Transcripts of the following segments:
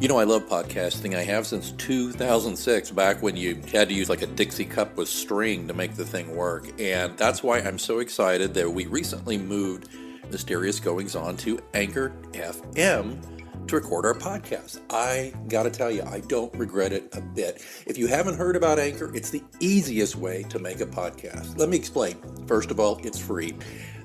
You know, I love podcasting. I have since 2006, back when you had to use like a Dixie cup with string to make the thing work. And that's why I'm so excited that we recently moved Mysterious Goings On to Anchor FM to record our podcast. I gotta tell you, I don't regret it a bit. If you haven't heard about Anchor, it's the easiest way to make a podcast. Let me explain. First of all, it's free.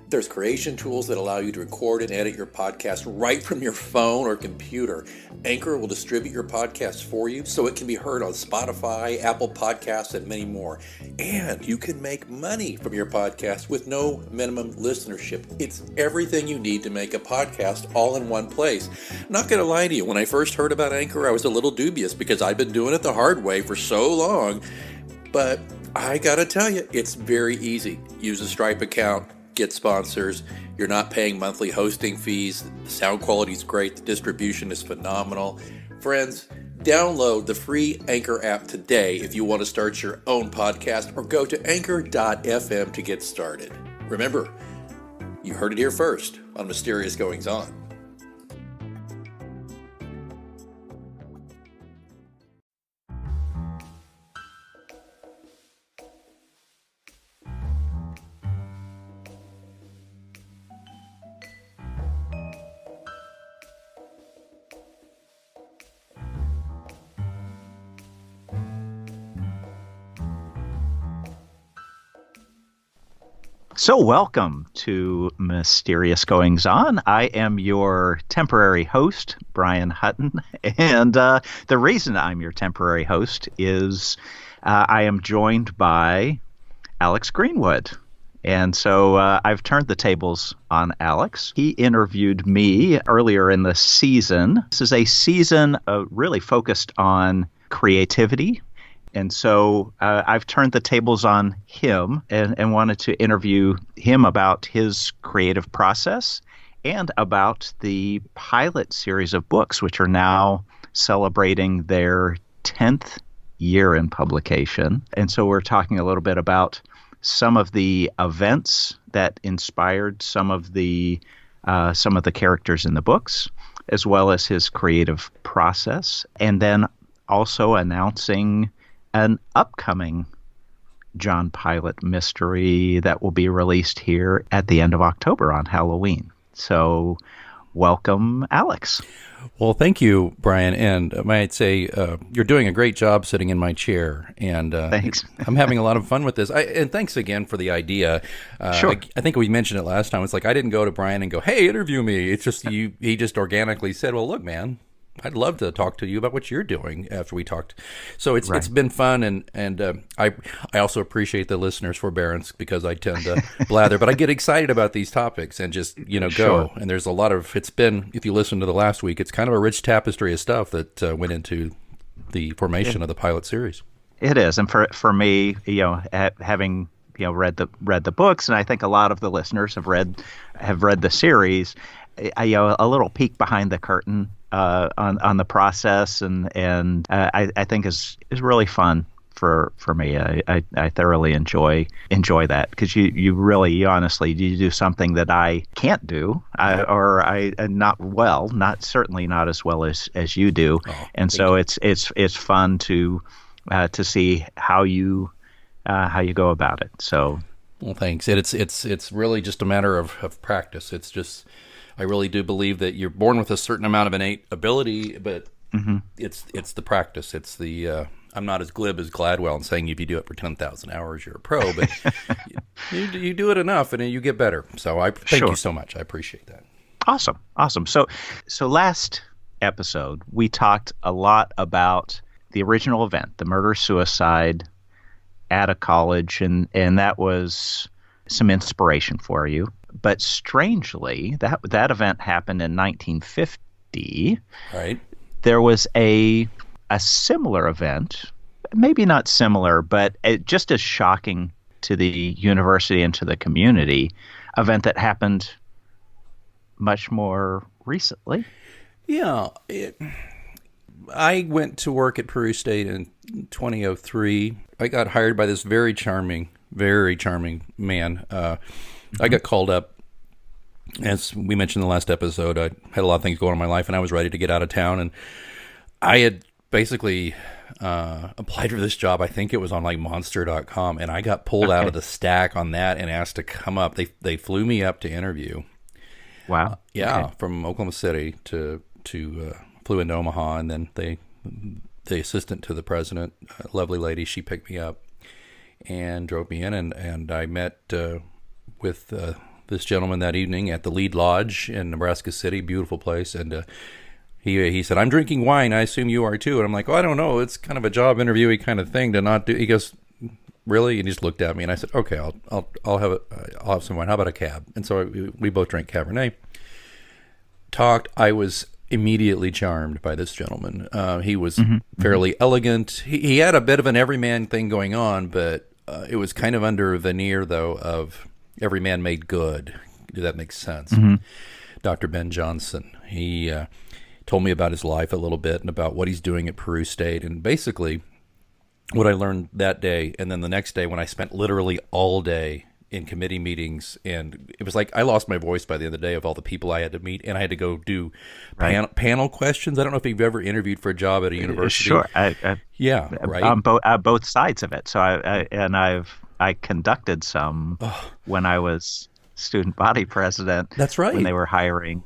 There's creation tools that allow you to record and edit your podcast right from your phone or computer. Anchor will distribute your podcast for you so it can be heard on Spotify, Apple Podcasts, and many more. And you can make money from your podcast with no minimum listenership. It's everything you need to make a podcast all in one place. Not going to lie to you, when I first heard about Anchor, I was a little dubious because I've been doing it the hard way for so long. But I got to tell you, it's very easy. Use a Stripe account. Get sponsors. You're not paying monthly hosting fees. The sound quality is great. The distribution is phenomenal. Friends, download the free Anchor app today if you want to start your own podcast, or go to anchor.fm to get started. Remember, you heard it here first on Mysterious Goings On. So welcome to Mysterious Goings On. I am your temporary host, Brian Hutton, and the reason I'm your temporary host is I am joined by Alex Greenwood. And so I've turned the tables on Alex. He interviewed me earlier in the season. This is a season really focused on creativity. And so I've turned the tables on him and wanted to interview him about his creative process and about the pilot series of books, which are now celebrating their 10th year in publication. And so we're talking a little bit about some of the events that inspired some of the characters in the books, as well as his creative process, and then also announcing an upcoming John Pilate mystery that will be released here at the end of October on Halloween. So welcome, Alex. Well, thank you, Brian. And I might say you're doing a great job sitting in my chair. And thanks. I'm having a lot of fun with this. And thanks again for the idea. Sure. I think we mentioned it last time. It's like I didn't go to Brian and go, hey, interview me. It's just he just organically said, well, look, man, I'd love to talk to you about what you're doing after we talked. So it's been fun, and I also appreciate the listeners' forbearance because I tend to blather, but I get excited about these topics and just go. Sure. And there's a lot of it's been, if you listen to the last week, it's kind of a rich tapestry of stuff that went into the formation of the pilot series. It is, and for me, having read the books, and I think a lot of the listeners have read the series. A little peek behind the curtain on the process, and I think is really fun for me. I thoroughly enjoy that because you honestly do something that I can't do, certainly not as well as you do, and so it's fun to see how you go about it. So, well, thanks. It's really just a matter of practice. It's just. I really do believe that you're born with a certain amount of innate ability, but it's the practice. It's the I'm not as glib as Gladwell in saying if you do it for 10,000 hours, you're a pro, but you do it enough and you get better. So I thank you so much. I appreciate that. Awesome. So last episode we talked a lot about the original event, the murder-suicide at a college, and that was some inspiration for you. But strangely, that event happened in 1950. Right. There was a similar event, maybe not similar, but just as shocking to the university and to the community, event that happened much more recently. Yeah. I went to work at Prairie State in 2003. I got hired by this very charming man. I got called up, as we mentioned in the last episode. I had a lot of things going on in my life, and I was ready to get out of town. And I had basically applied for this job. I think it was on like monster.com, and I got pulled out of the stack on that and asked to come up. They flew me up to interview. Wow. Yeah, from Oklahoma City to flew into Omaha, and then the assistant to the president, a lovely lady, she picked me up and drove me in, and I met with this gentleman that evening at the Lead Lodge in Nebraska City, beautiful place, and he said, "I'm drinking wine. I assume you are too." And I'm like, "Oh, I don't know. It's kind of a job interviewee kind of thing to not do." He goes, "Really?" And he just looked at me, and I said, "Okay, I'll have some wine. How about a cab?" And so we both drank Cabernet. Talked. I was immediately charmed by this gentleman. He was fairly elegant. He had a bit of an everyman thing going on, but it was kind of under a veneer, though, of every man made good. Does that make sense? Dr. Ben Johnson. He told me about his life a little bit and about what he's doing at Peru State, and basically what I learned that day, and then the next day when I spent literally all day in committee meetings, and it was like I lost my voice by the end of the day of all the people I had to meet, and I had to go do panel questions. I don't know if you've ever interviewed for a job at a university. Sure. Yeah, right. On both sides of it. So I conducted some when I was student body president. That's right. When they were hiring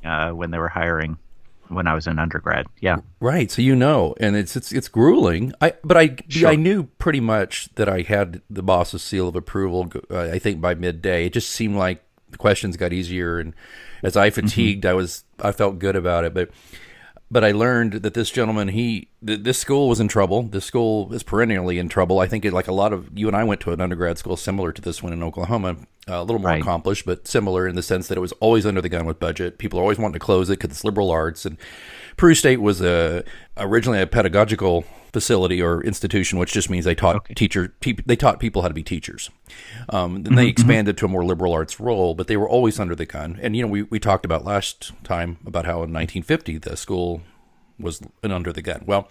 when I was in undergrad. Yeah. Right. So and it's grueling. I knew pretty much that I had the boss's seal of approval. I think by midday, it just seemed like the questions got easier, and as I fatigued, I felt good about it. But I learned that this gentleman, this school was in trouble. This school is perennially in trouble. I think like a lot of you and I went to an undergrad school similar to this one in Oklahoma, a little more accomplished, but similar in the sense that it was always under the gun with budget. People are always wanting to close it because it's liberal arts. And Peru State was originally a pedagogical facility or institution, which just means they taught they taught people how to be teachers. Then they expanded to a more liberal arts role, but they were always under the gun. And we talked about last time about how in 1950 the school was under the gun. Well,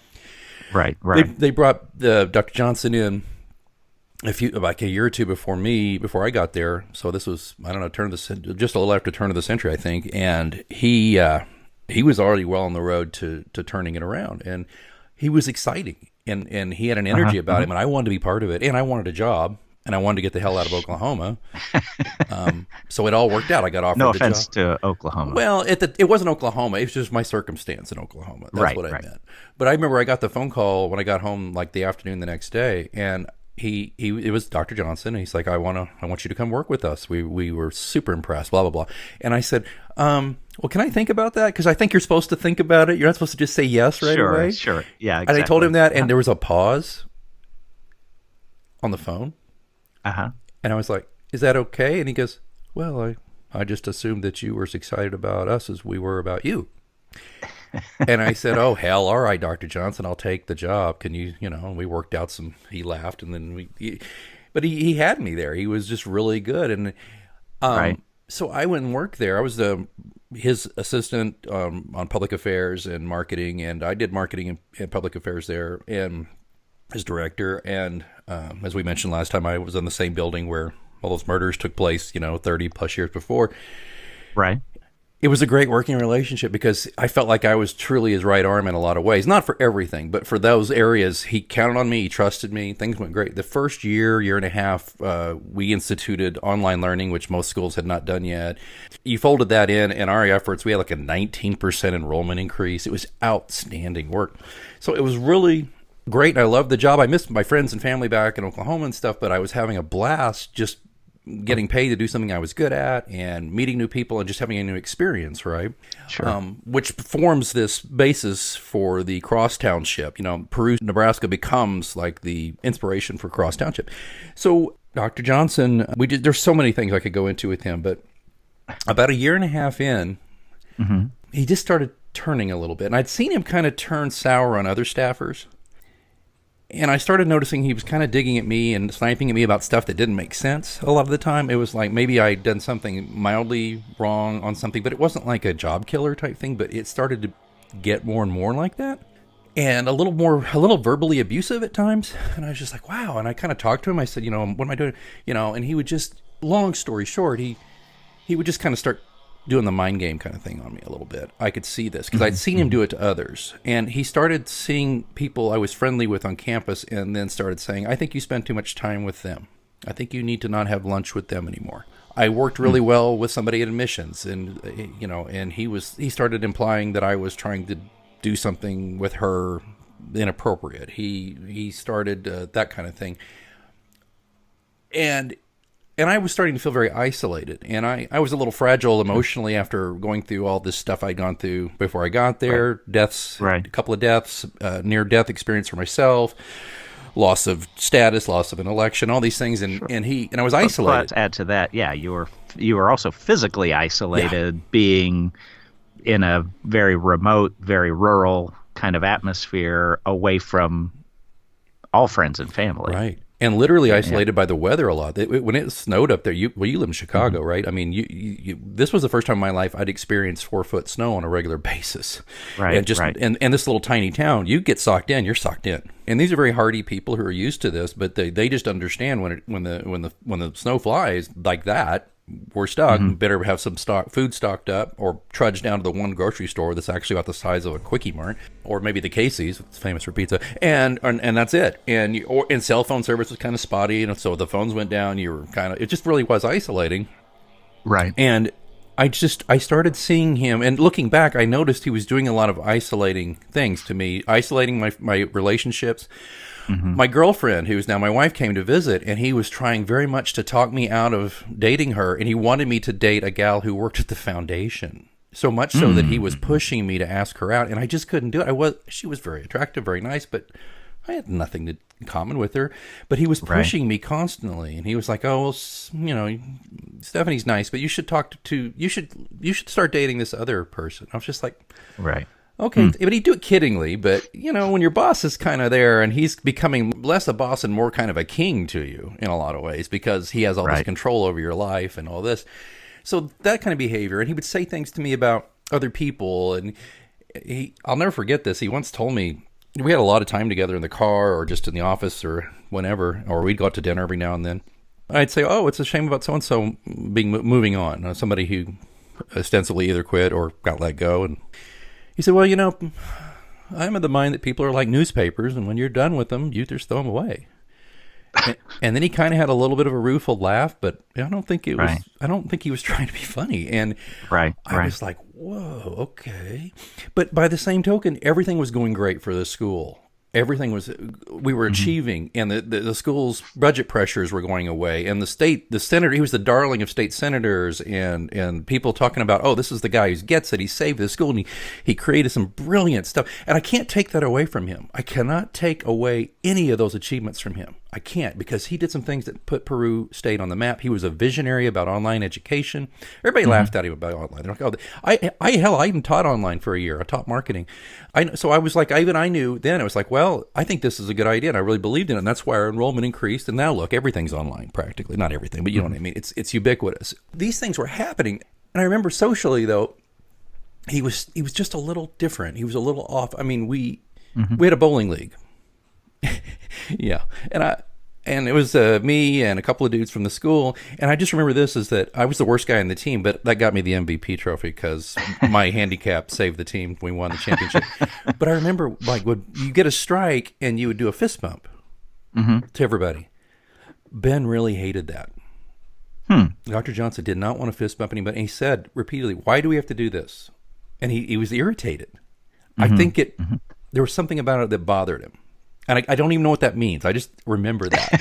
right. They brought Dr. Johnson in like a year or two before I got there. So this was, I don't know, just a little after turn of the century, I think. And he was already well on the road to turning it around, and he was exciting, and he had an energy about him, and I wanted to be part of it, and I wanted a job, and I wanted to get the hell out of Oklahoma. So it all worked out. I got offered the job. No offense to Oklahoma. Well, it wasn't Oklahoma. It was just my circumstance in Oklahoma. That's what I meant. But I remember I got the phone call when I got home, like the afternoon the next day, and it was Dr. Johnson, and he's like, I want you to come work with us. We were super impressed, blah, blah, blah. And I said, well, can I think about that? Because I think you're supposed to think about it. You're not supposed to just say yes right away. Sure. Yeah, exactly. And I told him that, and there was a pause on the phone. And I was like, is that okay? And he goes, well, I just assumed that you were as excited about us as we were about you. And I said, oh, hell, all right, Dr. Johnson, I'll take the job. Can you, and we worked out he laughed, and then but he had me there. He was just really good. And so I went and worked there. I was his assistant on public affairs and marketing, and I did marketing and public affairs there, and his director. And as we mentioned last time, I was in the same building where all those murders took place, 30 plus years before. Right. It was a great working relationship because I felt like I was truly his right arm in a lot of ways. Not for everything, but for those areas, he counted on me. He trusted me. Things went great. The first year and a half, we instituted online learning, which most schools had not done yet. You folded that in our efforts. We had like a 19% enrollment increase. It was outstanding work. So it was really great. And I loved the job. I missed my friends and family back in Oklahoma and stuff, but I was having a blast just getting paid to do something I was good at and meeting new people and just having a new experience, right? Sure. Which forms this basis for the Cross Township. Peru, Nebraska becomes like the inspiration for Cross Township. So Dr. Johnson, there's so many things I could go into with him, but about a year and a half in, he just started turning a little bit. And I'd seen him kind of turn sour on other staffers. And I started noticing he was kind of digging at me and sniping at me about stuff that didn't make sense a lot of the time. It was like maybe I'd done something mildly wrong on something, but it wasn't like a job killer type thing, but it started to get more and more like that. And a little verbally abusive at times. And I was just like, wow. And I kind of talked to him. I said, what am I doing? And he would just, long story short, he would just kind of start doing the mind game kind of thing on me a little bit. I could see this because I'd seen him do it to others. And he started seeing people I was friendly with on campus and then started saying, I think you spend too much time with them. I think you need to not have lunch with them anymore. I worked really well with somebody at admissions, and and he started implying that I was trying to do something with her inappropriate. He started that kind of thing. And I was starting to feel very isolated, and I was a little fragile emotionally after going through all this stuff I'd gone through before I got there. Deaths, a couple of deaths, near-death experience for myself, loss of status, loss of an election, all these things, and I was isolated. But add to that, you were also physically isolated, being in a very remote, very rural kind of atmosphere, away from all friends and family. Right. And literally isolated by the weather a lot. When it snowed up there, you live in Chicago, right? I mean, this was the first time in my life I'd experienced 4-foot snow on a regular basis. Right. And this little tiny town, you get socked in, you're socked in. And these are very hardy people who are used to this, but they just understand when the snow flies like that, we're stuck. Better have some food stocked up, or trudge down to the one grocery store that's actually about the size of a Quickie Mart, or maybe the Casey's, it's famous for pizza, and that's it. And cell phone service was kind of spotty, and so the phones went down. It just really was isolating, right? And I started seeing him, and looking back, I noticed he was doing a lot of isolating things to me, isolating my relationships. My girlfriend, who is now my wife, came to visit, and he was trying very much to talk me out of dating her, and he wanted me to date a gal who worked at the foundation. So much so that he was pushing me to ask her out, and I just couldn't do it. She was very attractive, very nice, but I had nothing in common with her. But he was pushing me constantly, and he was like, "Oh, well, Stephanie's nice, but you should you should start dating this other person." I was just like, right. Okay, but he'd do it kiddingly, but, when your boss is kind of there and he's becoming less a boss and more kind of a king to you in a lot of ways because he has all this control over your life and all this. So that kind of behavior, and he would say things to me about other people, and I'll never forget this. He once told me, we had a lot of time together in the car or just in the office or whenever, or we'd go out to dinner every now and then. I'd say, oh, it's a shame about so-and-so moving on, somebody who ostensibly either quit or got let go, and he said, well, I'm of the mind that people are like newspapers, and when you're done with them, you just throw them away. And then he kind of had a little bit of a rueful laugh, but I don't think I don't think he was trying to be funny. And I was like, whoa, okay. But by the same token, everything was going great for the school. We were achieving, and the school's budget pressures were going away, and the senator, he was the darling of state senators, and people talking about, oh, this is the guy who gets it, he saved the school, and he created some brilliant stuff, and I can't take that away from him. I cannot take away any of those achievements from him. I can't, because he did some things that put Peru State on the map. He was a visionary about online education. Everybody laughed at him about online. They're like, oh, I even taught online for a year. I taught marketing. So I was like, I knew then. I was like, well, I think this is a good idea, and I really believed in it, and that's why our enrollment increased. And now look, everything's online practically. Not everything, but you know what I mean. It's ubiquitous. These things were happening, and I remember socially though, he was just a little different. He was a little off. I mean, we had a bowling league. Yeah, and it was me and a couple of dudes from the school, and I just remember this is that I was the worst guy in the team, but that got me the MVP trophy because my handicap saved the team. We won the championship. But I remember, like, would you get a strike and you would do a fist bump to everybody. Ben really hated that. Dr. Johnson did not want to fist bump anybody, and he said repeatedly, "Why do we have to do this?" And he was irritated. I think there was something about it that bothered him. And I don't even know what that means. I just remember that.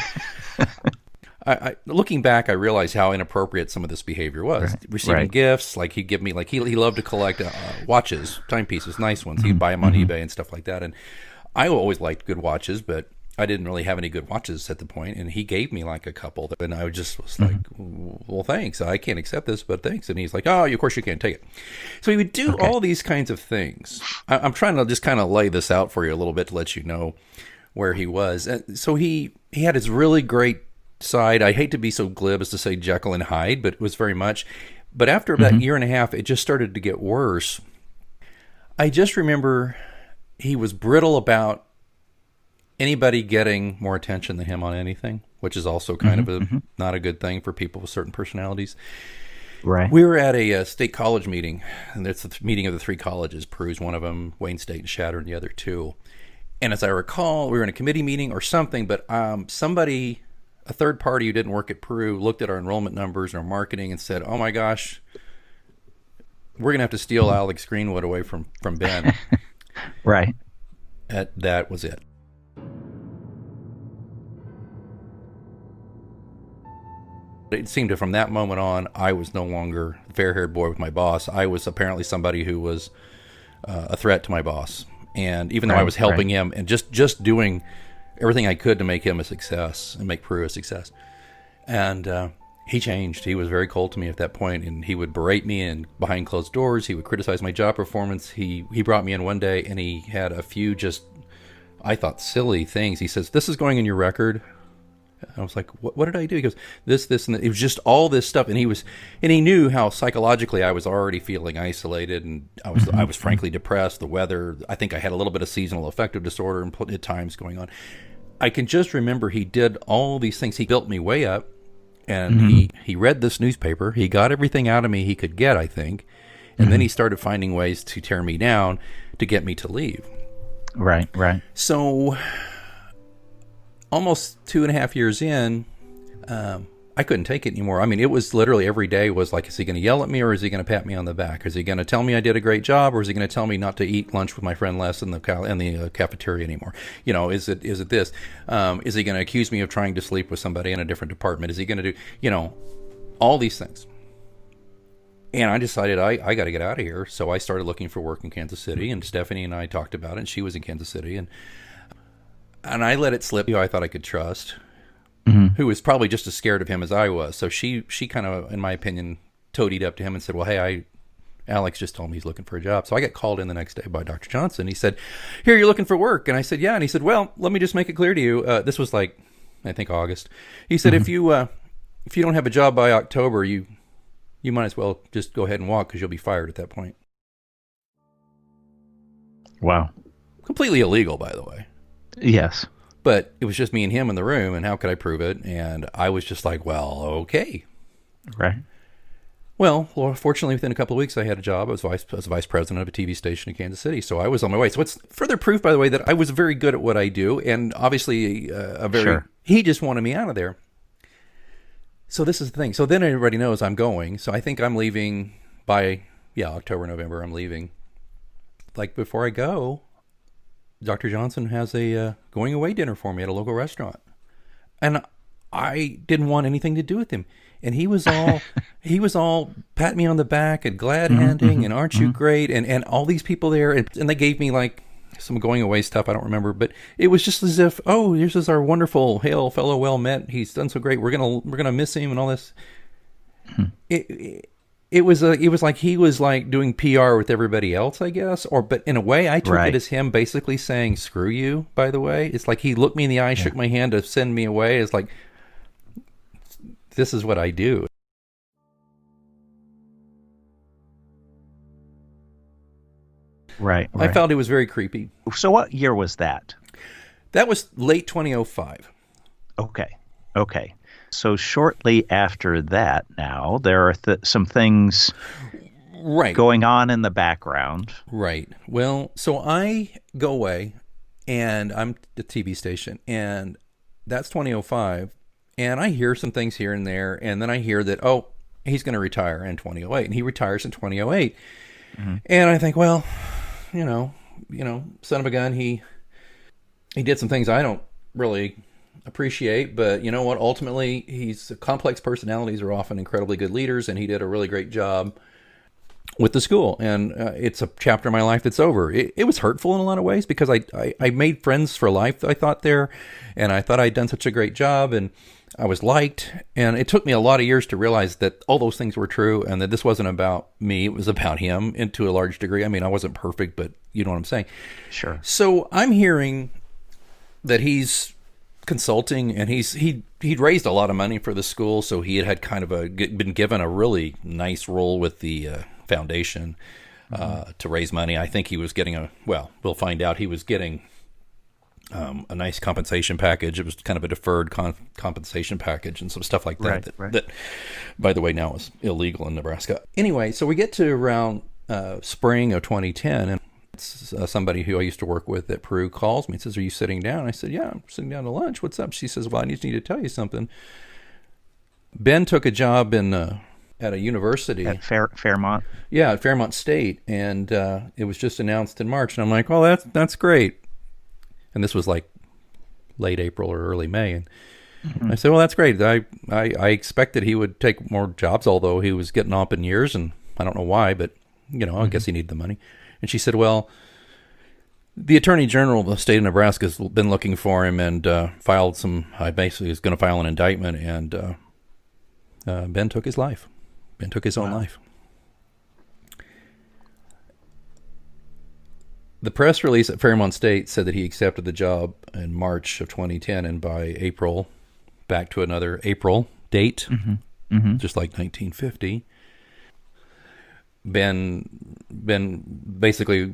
Looking back, I realized how inappropriate some of this behavior was. Receiving gifts, like he'd give me, like he loved to collect watches, timepieces, nice ones. He'd buy them on eBay and stuff like that. And I always liked good watches, but I didn't really have any good watches at the point. And he gave me like a couple, and I just was like, well, thanks. I can't accept this, but thanks. And he's like, oh, of course you can't take it. So he would do all these kinds of things. I'm trying to just kind of lay this out for you a little bit to let you know where he was. So he had his really great side. I hate to be so glib as to say Jekyll and Hyde, but it was very much. But after about year and a half, it just started to get worse. I just remember he was brittle about anybody getting more attention than him on anything, which is also kind of not a good thing for people with certain personalities. Right. We were at a state college meeting, and it's the meeting of the three colleges. Peru's one of them, Wayne State and Shatter the other two. And as I recall, we were in a committee meeting or something, but somebody, a third party who didn't work at Peru, looked at our enrollment numbers and our marketing and said, oh my gosh, we're going to have to steal Alex Greenwood away from Ben. Right. That was it. It seemed that from that moment on, I was no longer the fair-haired boy with my boss. I was apparently somebody who was a threat to my boss. And even though I was helping him and just doing everything I could to make him a success and make Peru a success. And he changed. He was very cold to me at that point, and he would berate me and behind closed doors. He would criticize my job performance. He brought me in one day, and he had a few just, I thought, silly things. He says, this is going in your record. I was like, what did I do? He goes, this, and it was just all this stuff. And he knew how psychologically I was already feeling isolated, and I was frankly depressed. The weather, I think I had a little bit of seasonal affective disorder at times going on. I can just remember he did all these things. He built me way up, and he read this newspaper. He got everything out of me he could get, I think. And then he started finding ways to tear me down to get me to leave. Right. So almost 2.5 years in, I couldn't take it anymore. I mean, it was literally every day was like, is he going to yell at me or is he going to pat me on the back? Is he going to tell me I did a great job, or is he going to tell me not to eat lunch with my friend Les in the cafeteria anymore? You know, is it this? Is he going to accuse me of trying to sleep with somebody in a different department? Is he going to do, all these things? And I decided I got to get out of here. So I started looking for work in Kansas City, and Stephanie and I talked about it, and she was in Kansas City, and I let it slip who I thought I could trust, who was probably just as scared of him as I was. So she kind of, in my opinion, toadied up to him and said, well, hey, Alex just told me he's looking for a job. So I got called in the next day by Dr. Johnson. He said, here, you're looking for work. And I said, yeah. And he said, well, let me just make it clear to you. This was like, I think August. He said, if you don't have a job by October, you might as well just go ahead and walk, because you'll be fired at that point. Wow. Completely illegal, by the way. Yes. But it was just me and him in the room, and how could I prove it? And I was just like, well, okay. Right. Well, fortunately, within a couple of weeks, I had a job. I was vice president of a TV station in Kansas City, so I was on my way. So it's further proof, by the way, that I was very good at what I do, and obviously he just wanted me out of there. So this is the thing. So then everybody knows I'm going. So I think I'm leaving by, October, November, I'm leaving. Like, before I go, Dr. Johnson has a going away dinner for me at a local restaurant. And I didn't want anything to do with him. And he was all pat me on the back and glad handing and aren't you great? And all these people there. And they gave me like some going away stuff. I don't remember, but it was just as if, oh, this is our wonderful hail fellow, well met. He's done so great. We're going to miss him and all this. It was like he was like doing PR with everybody else, I guess. But in a way, I took it as him basically saying, screw you, by the way. It's like he looked me in the eye, shook my hand to send me away. It's like, this is what I do. Right. I felt it was very creepy. So what year was that? That was late 2005. Okay. So shortly after that now, there are some things going on in the background. Right. Well, so I go away, and I'm at the TV station, and that's 2005, and I hear some things here and there, and then I hear that, oh, he's going to retire in 2008, and he retires in 2008. And I think, well, son of a gun, he did some things I don't really appreciate, but you know what? Ultimately, complex personalities are often incredibly good leaders, and he did a really great job with the school. And it's a chapter in my life that's over. It was hurtful in a lot of ways, because I made friends for life, I thought, there, and I thought I'd done such a great job, and I was liked. And it took me a lot of years to realize that all those things were true, and that this wasn't about me, it was about him, and to a large degree. I mean, I wasn't perfect, but you know what I'm saying. Sure. So I'm hearing that he's consulting, and he'd raised a lot of money for the school, so he had kind of been given a really nice role with the foundation to raise money. I think he was getting we'll find out, he was getting a nice compensation package. It was kind of a deferred compensation package and some stuff like that, Right. that, by the way, now is illegal in Nebraska. Anyway, so we get to around spring of 2010, and somebody who I used to work with at Peru calls me and says, "Are you sitting down?" I said, "Yeah, I'm sitting down to lunch. What's up?" She says, "Well, I need to tell you something. Ben took a job at a university At Fairmont. Yeah, at Fairmont State, and it was just announced in March." And I'm like, "Oh, that's great." And this was like late April or early May, and I said, "Well, that's great. I expected he would take more jobs, although he was getting up in years, and I don't know why, but I guess he needed the money." And she said, "Well, the Attorney General of the state of Nebraska has been looking for him and filed some. I basically was going to file an indictment, and Ben took his life. Ben took his own life." The press release at Fairmont State said that he accepted the job in March of 2010, and by April, back to another April date, just like 1950. Ben basically,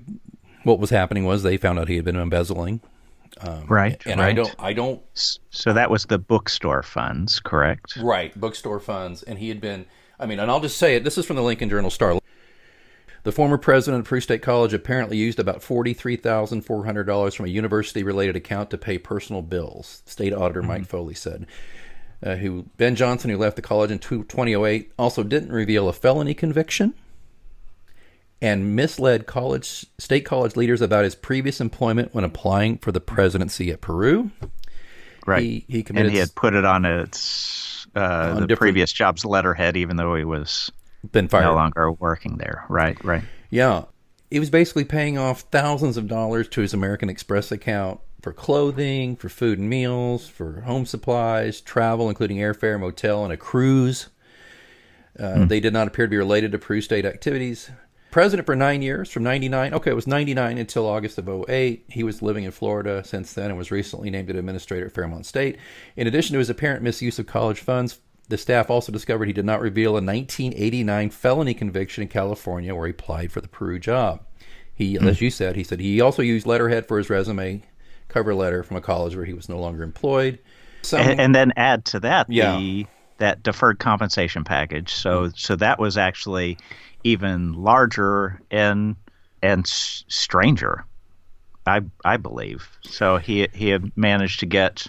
what was happening was they found out he had been embezzling. Right. I don't. So that was the bookstore funds, correct? Right, bookstore funds, and he had been. And I'll just say it. This is from the Lincoln Journal-Star. The former president of Peru State College apparently used about $43,400 from a university-related account to pay personal bills. State Auditor Mike Foley said. Ben Johnson, who left the college in 2008, also didn't reveal a felony conviction and misled state college leaders about his previous employment when applying for the presidency at Peru. Right. He committed, and he had put it on its the previous job's letterhead, even though he was been fired. No longer working there. Right. Yeah. He was basically paying off thousands of dollars to his American Express account for clothing, for food and meals, for home supplies, travel, including airfare, motel, and a cruise. They did not appear to be related to Peru State activities. President for 9 years, from 99. Okay, it was 99 until August of 08. He was living in Florida since then and was recently named an administrator at Fairmont State. In addition to his apparent misuse of college funds, the staff also discovered he did not reveal a 1989 felony conviction in California where he applied for the Peru job. He, as you said, he also used letterhead for his resume, cover letter from a college where he was no longer employed. And then add to that that deferred compensation package. So that was actually even larger and stranger, I believe. So he had managed to get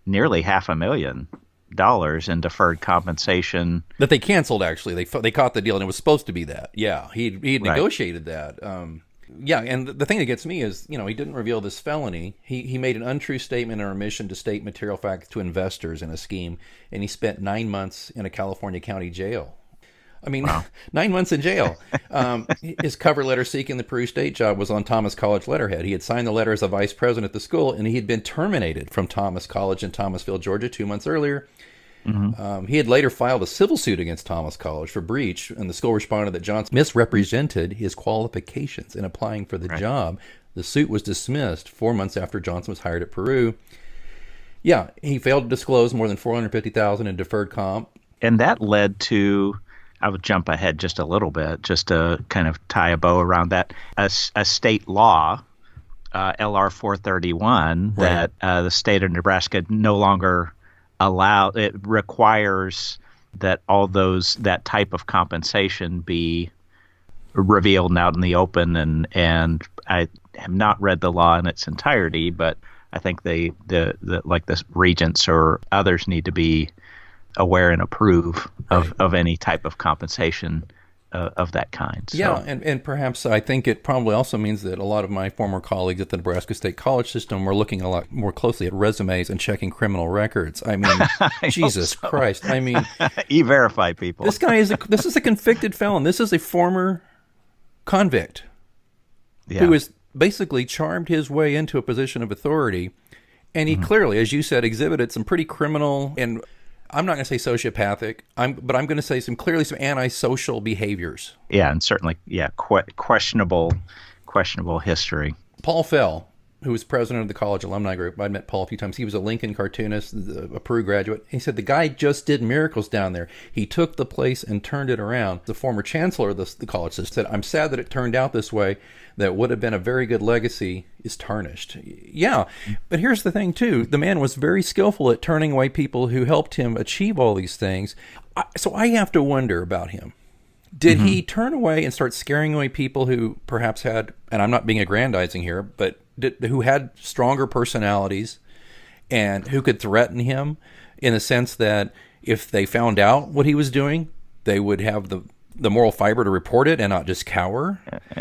nearly $500,000 in deferred compensation that they canceled. Actually, they caught the deal, and it was supposed to be that. Yeah, he had negotiated that. Yeah, and the thing that gets me is, he didn't reveal this felony. He made an untrue statement or omission to state material facts to investors in a scheme, and he spent 9 months in a California county jail. 9 months in jail. His cover letter seeking the Peru State job was on Thomas College letterhead. He had signed the letter as a vice president at the school, and he had been terminated from Thomas College in Thomasville, Georgia, 2 months earlier. He had later filed a civil suit against Thomas College for breach, and the school responded that Johnson misrepresented his qualifications in applying for the job. The suit was dismissed 4 months after Johnson was hired at Peru. Yeah, he failed to disclose more than $450,000 in deferred comp. And that led to, I would jump ahead just a little bit, just to kind of tie a bow around that, a state law, LR 431, that the state of Nebraska no longer it requires that that type of compensation be revealed and out in the open. And I have not read the law in its entirety, but I think the regents or others need to be aware and approve of any type of compensation of that kind. So. Yeah, and perhaps I think it probably also means that a lot of my former colleagues at the Nebraska State College system were looking a lot more closely at resumes and checking criminal records. Jesus Christ. E-verify people. This guy is a convicted felon. This is a former convict who has basically charmed his way into a position of authority. And he clearly, as you said, exhibited some pretty criminal and I'm not going to say sociopathic, but I'm going to say some antisocial behaviors. Yeah, and certainly, questionable history. Paul Fell, who was president of the college alumni group. I'd met Paul a few times. He was a Lincoln cartoonist, a Peru graduate. He said the guy just did miracles down there. He took the place and turned it around. The former chancellor of the college said, I'm sad that it turned out this way. That would have been a very good legacy is tarnished. Yeah, but here's the thing, too. The man was very skillful at turning away people who helped him achieve all these things. So I have to wonder about him. Did he turn away and start scaring away people who perhaps had, and I'm not being aggrandizing here, but who had stronger personalities and who could threaten him in the sense that if they found out what he was doing, they would have the moral fiber to report it and not just cower?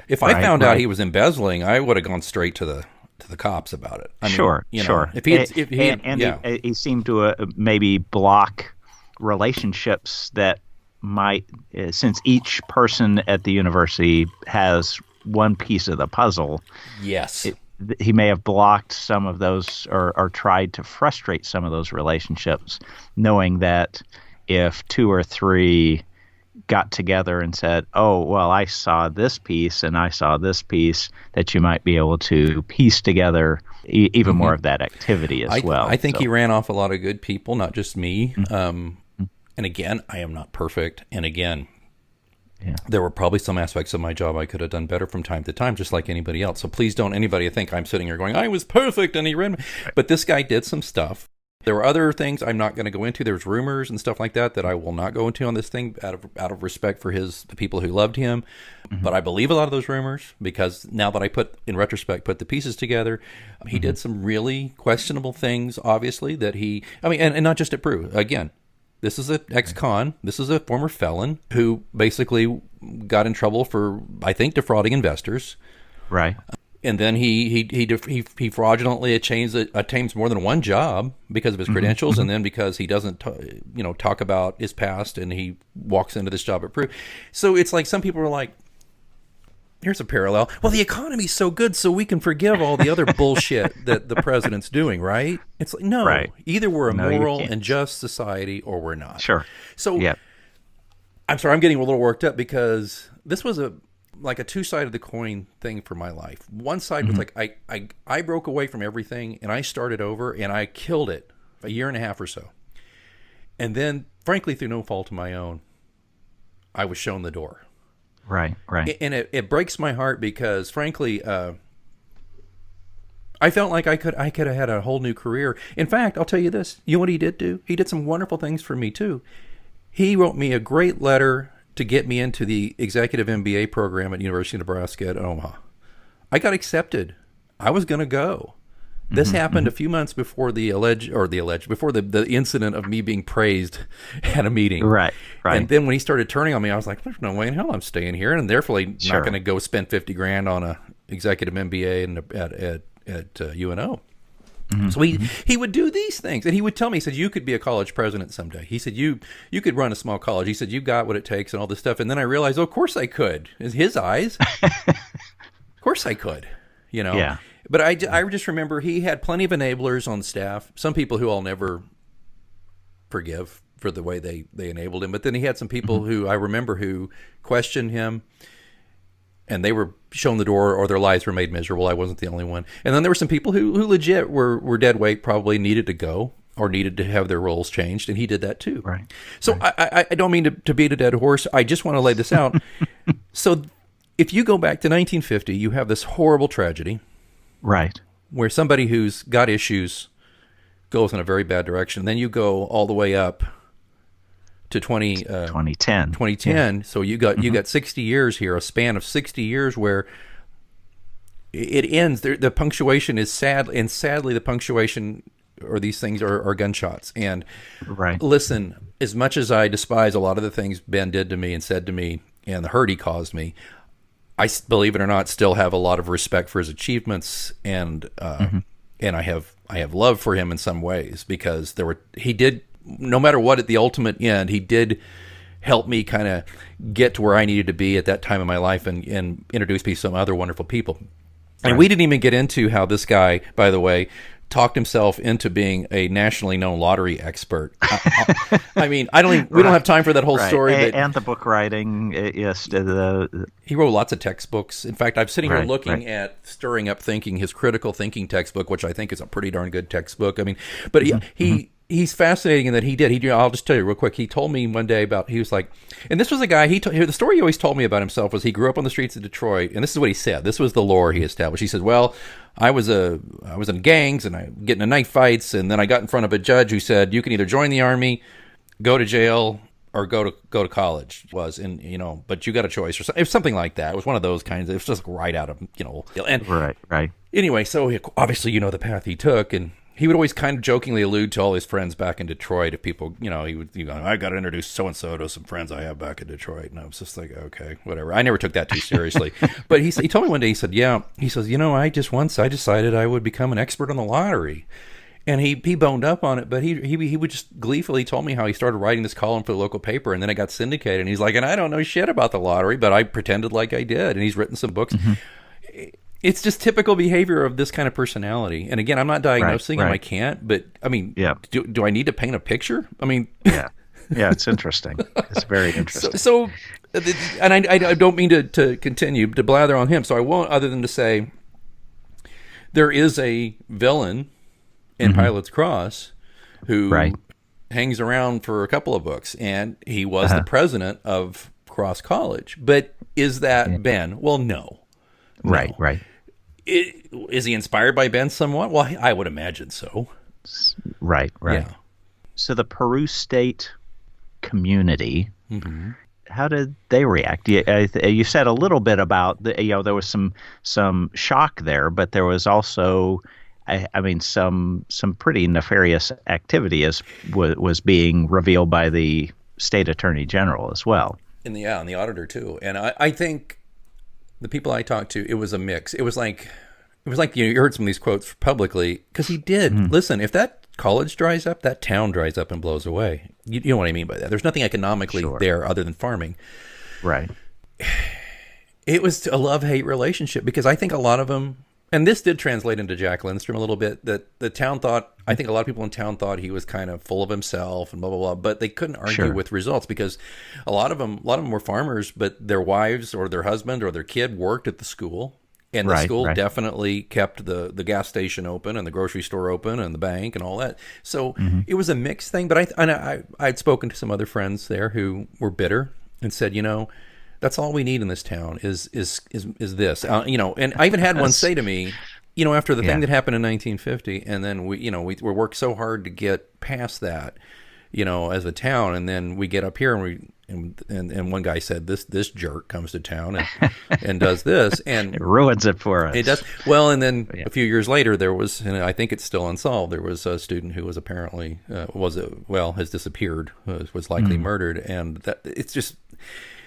If I found out he was embezzling, I would have gone straight to the cops about it. I mean, sure. He seemed to maybe block relationships that might, since each person at the university has one piece of the puzzle. Yes. He may have blocked some of those or tried to frustrate some of those relationships, knowing that if two or three got together and said, oh, well, I saw this piece and I saw this piece, that you might be able to piece together even more of that activity as well. I think he ran off a lot of good people, not just me. And again, I am not perfect. And again, there were probably some aspects of my job I could have done better from time to time, just like anybody else. So please don't anybody think I'm sitting here going, I was perfect and he ran. But this guy did some stuff. There were other things I'm not going to go into. There's rumors and stuff like that I will not go into on this thing out of respect for the people who loved him. But I believe a lot of those rumors because now that in retrospect, put the pieces together, he did some really questionable things, obviously, and not just at Peru. Again, this is an ex-con. This is a former felon who basically got in trouble for, I think, defrauding investors. Right. And then he fraudulently attains more than one job because of his credentials, and then because he doesn't talk about his past, and he walks into this job at Peru. So it's like some people are like, here's a parallel. Well, the economy's so good, so we can forgive all the other bullshit that the president's doing, right? It's like, no. Right. Either we're a moral and just society or we're not. Sure. So I'm sorry, I'm getting a little worked up because this was a two-sided the coin thing for my life. One side was like I broke away from everything and I started over and I killed it a year and a half or so. And then, frankly, through no fault of my own, I was shown the door. Right. And it breaks my heart because, frankly, I felt like I could have had a whole new career. In fact, I'll tell you this. You know what he did do? He did some wonderful things for me, too. He wrote me a great letter to get me into the executive MBA program at University of Nebraska at Omaha. I got accepted. I was going to go. This happened a few months before the incident of me being praised at a meeting. Right. And then when he started turning on me, I was like, there's no way in hell I'm staying here, and therefore not going to go spend $50,000 on a executive MBA at UNO. So he would do these things, and he would tell me, he said, you could be a college president someday. He said, you could run a small college. He said, you got what it takes and all this stuff. And then I realized, of course I could. In his eyes, of course I could, Yeah. But I just remember he had plenty of enablers on staff, some people who I'll never forgive for the way they enabled him. But then he had some people who I remember who questioned him, and they were shown the door or their lives were made miserable. I wasn't the only one. And then there were some people who legit were dead weight, probably needed to go or needed to have their roles changed, and he did that too. Right. So I don't mean to beat a dead horse. I just want to lay this out. So if you go back to 1950, you have this horrible tragedy. Right. Where somebody who's got issues goes in a very bad direction. Then you go all the way up to 2010. 2010. Yeah. So you got 60 years here, a span of 60 years where it ends. The punctuation is sad, and sadly the punctuation or these things are gunshots. And listen, as much as I despise a lot of the things Ben did to me and said to me and the hurt he caused me, I, believe it or not, still have a lot of respect for his achievements, and I have love for him in some ways because he did, no matter what at the ultimate end, he did help me kind of get to where I needed to be at that time in my life and introduce me to some other wonderful people. And we didn't even get into how this guy, by the way, talked himself into being a nationally known lottery expert. I mean, we don't have time for that whole story. And the book writing, yes. He wrote lots of textbooks. In fact, I'm sitting here looking at Stirring Up Thinking, his critical thinking textbook, which I think is a pretty darn good textbook. I mean, but he's fascinating in that he did. I'll just tell you real quick. He told me one day he was like, and this was a guy, the story he always told me about himself was he grew up on the streets of Detroit, and this is what he said. This was the lore he established. He said, well, I was in gangs, and I getting in night fights, and then I got in front of a judge who said, you can either join the Army, go to jail, or go to college. But you got a choice, or it was something like that. It was one of those kinds. It was just right out of, and right. Anyway, so obviously the path he took, and he would always kind of jokingly allude to all his friends back in Detroit. If people, he would go, I got to introduce so-and-so to some friends I have back in Detroit. And I was just like, okay, whatever. I never took that too seriously. But he told me one day, he said, he says, I decided I would become an expert on the lottery. And he boned up on it, but he would just gleefully told me how he started writing this column for the local paper, and then it got syndicated. And he's like, and I don't know shit about the lottery, but I pretended like I did. And he's written some books. Mm-hmm. It's just typical behavior of this kind of personality. And again, I'm not diagnosing him. I can't. But I mean, do I need to paint a picture? I mean, yeah, it's interesting. It's very interesting. So and I don't mean to continue to blather on him. So I won't, other than to say there is a villain in Pilate's Cross who hangs around for a couple of books, and he was the president of Cross College. But is that Ben? Well, no. Right. Is he inspired by Ben somewhat? Well, I would imagine so. Right. Yeah. So the Peru State community, how did they react? You said a little bit about there was some shock there, but there was also, some pretty nefarious activity was being revealed by the state attorney general as well. And the auditor too. And I think the people I talked to, it was a mix. It was like you heard some of these quotes publicly, because he did. Listen, if that college dries up, that town dries up and blows away. You know what I mean by that. There's nothing economically there other than farming. Right. It was a love-hate relationship, because I think a lot of them, and this did translate into Jack Lindstrom a little bit, that the town thought, I think a lot of people in town thought he was kind of full of himself and blah, blah, blah, but they couldn't argue with results, because a lot of them were farmers, but their wives or their husband or their kid worked at the school, and the school definitely kept the gas station open and the grocery store open and the bank and all that. So it was a mixed thing, but I'd spoken to some other friends there who were bitter and said, that's all we need in this town is this, and I even had one say to me, after the thing that happened in 1950, and then we worked so hard to get past that, as a town, and then we get up here and one guy said, this jerk comes to town and does this, and it ruins it for us. It does. Well, and then a few years later, there was, and I think it's still unsolved, there was a student who was apparently has disappeared, was likely murdered, and that it's just.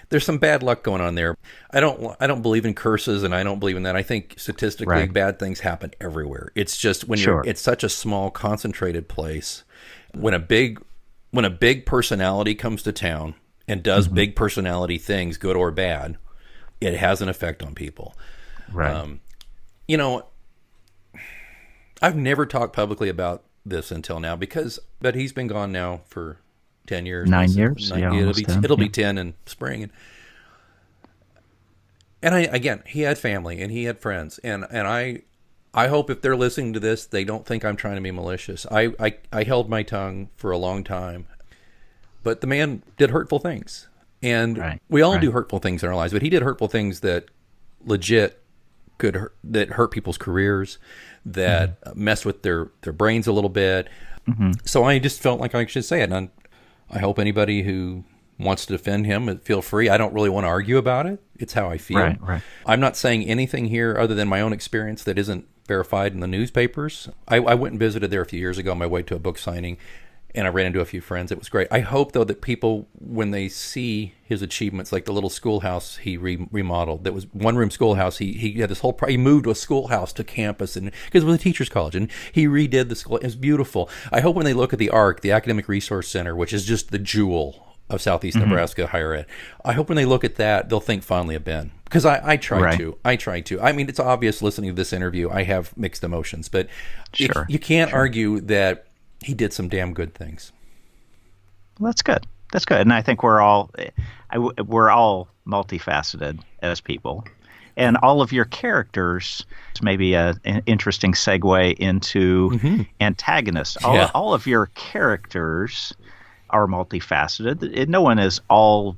There's some bad luck going on there. I don't believe in curses, and I don't believe in that. I think statistically bad things happen everywhere. It's just when it's such a small, concentrated place. When a big personality comes to town and does big personality things, good or bad, it has an effect on people. Right. I've never talked publicly about this until now, but he's been gone now for 10 years. 9 years. It'll be 10 in spring. And he had family and he had friends. And I hope if they're listening to this, they don't think I'm trying to be malicious. I held my tongue for a long time. But the man did hurtful things. And we all do hurtful things in our lives. But he did hurtful things that legit that hurt people's careers, that mess with their brains a little bit. So I just felt like I should say it. And I hope anybody who wants to defend him, feel free. I don't really want to argue about it. It's how I feel. Right. I'm not saying anything here other than my own experience that isn't verified in the newspapers. I went and visited there a few years ago on my way to a book signing, and I ran into a few friends. It was great. I hope, though, that people, when they see his achievements, like the little schoolhouse he remodeled, that was one-room schoolhouse. He had this he moved a schoolhouse to campus, and because it was a teacher's college, and he redid the school. It was beautiful. I hope when they look at the ARC, the Academic Resource Center, which is just the jewel of Southeast Nebraska higher ed. I hope when they look at that, they'll think fondly of Ben. Because I try to. I mean, it's obvious listening to this interview, I have mixed emotions. But you can't argue that he did some damn good things. Well, that's good. That's good. And I think we're all multifaceted as people. And all of your characters, maybe an interesting segue into antagonists. All of your characters are multifaceted. No one is all,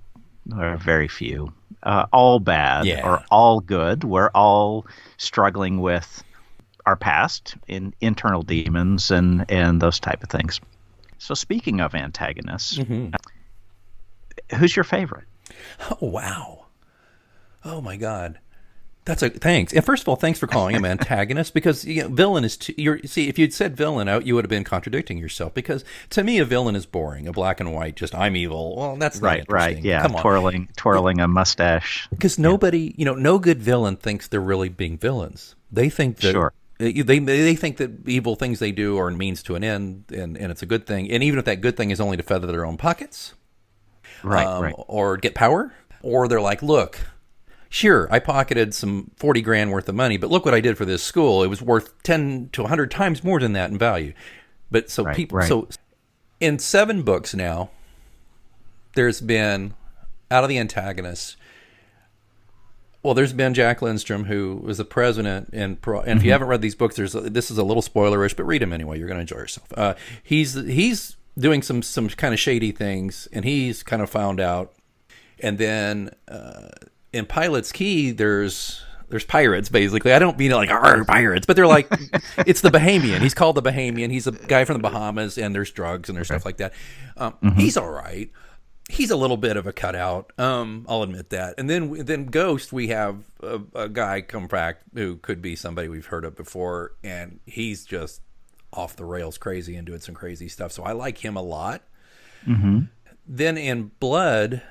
or very few, all bad or all good. We're all struggling with our past, in internal demons and those type of things. So speaking of antagonists, who's your favorite? Oh, wow. Oh, my God. Thanks. And first of all, thanks for calling him antagonist, because villain is see, if you'd said villain out, you would have been contradicting yourself, because to me a villain is boring, a black and white, just I'm evil. Well, that's not interesting. Right, yeah. Come on. Twirling a mustache. Because nobody, no good villain thinks they're really being villains. They think that they think that evil things they do are a means to an end, and it's a good thing. And even if that good thing is only to feather their own pockets, right, or get power, or they're like, look, sure, I pocketed some 40 grand worth of money, but look what I did for this school. It was worth 10 to 100 times more than that in value. But so so in 7 books now, there's been, out of the antagonists, well, there's been Jack Lindstrom, who was the president, and if you haven't read these books, this is a little spoilerish, but read them anyway. You're going to enjoy yourself. He's doing some kind of shady things, and he's kind of found out. And then in Pilate's Key, there's pirates, basically. I don't mean like pirates, but they're like, it's the Bahamian. He's called the Bahamian. He's a guy from the Bahamas, and there's drugs and there's stuff like that. He's all right. He's a little bit of a cutout. I'll admit that. And then Ghost, we have a guy come back who could be somebody we've heard of before, and he's just off the rails crazy and doing some crazy stuff. So I like him a lot. Then in Blood,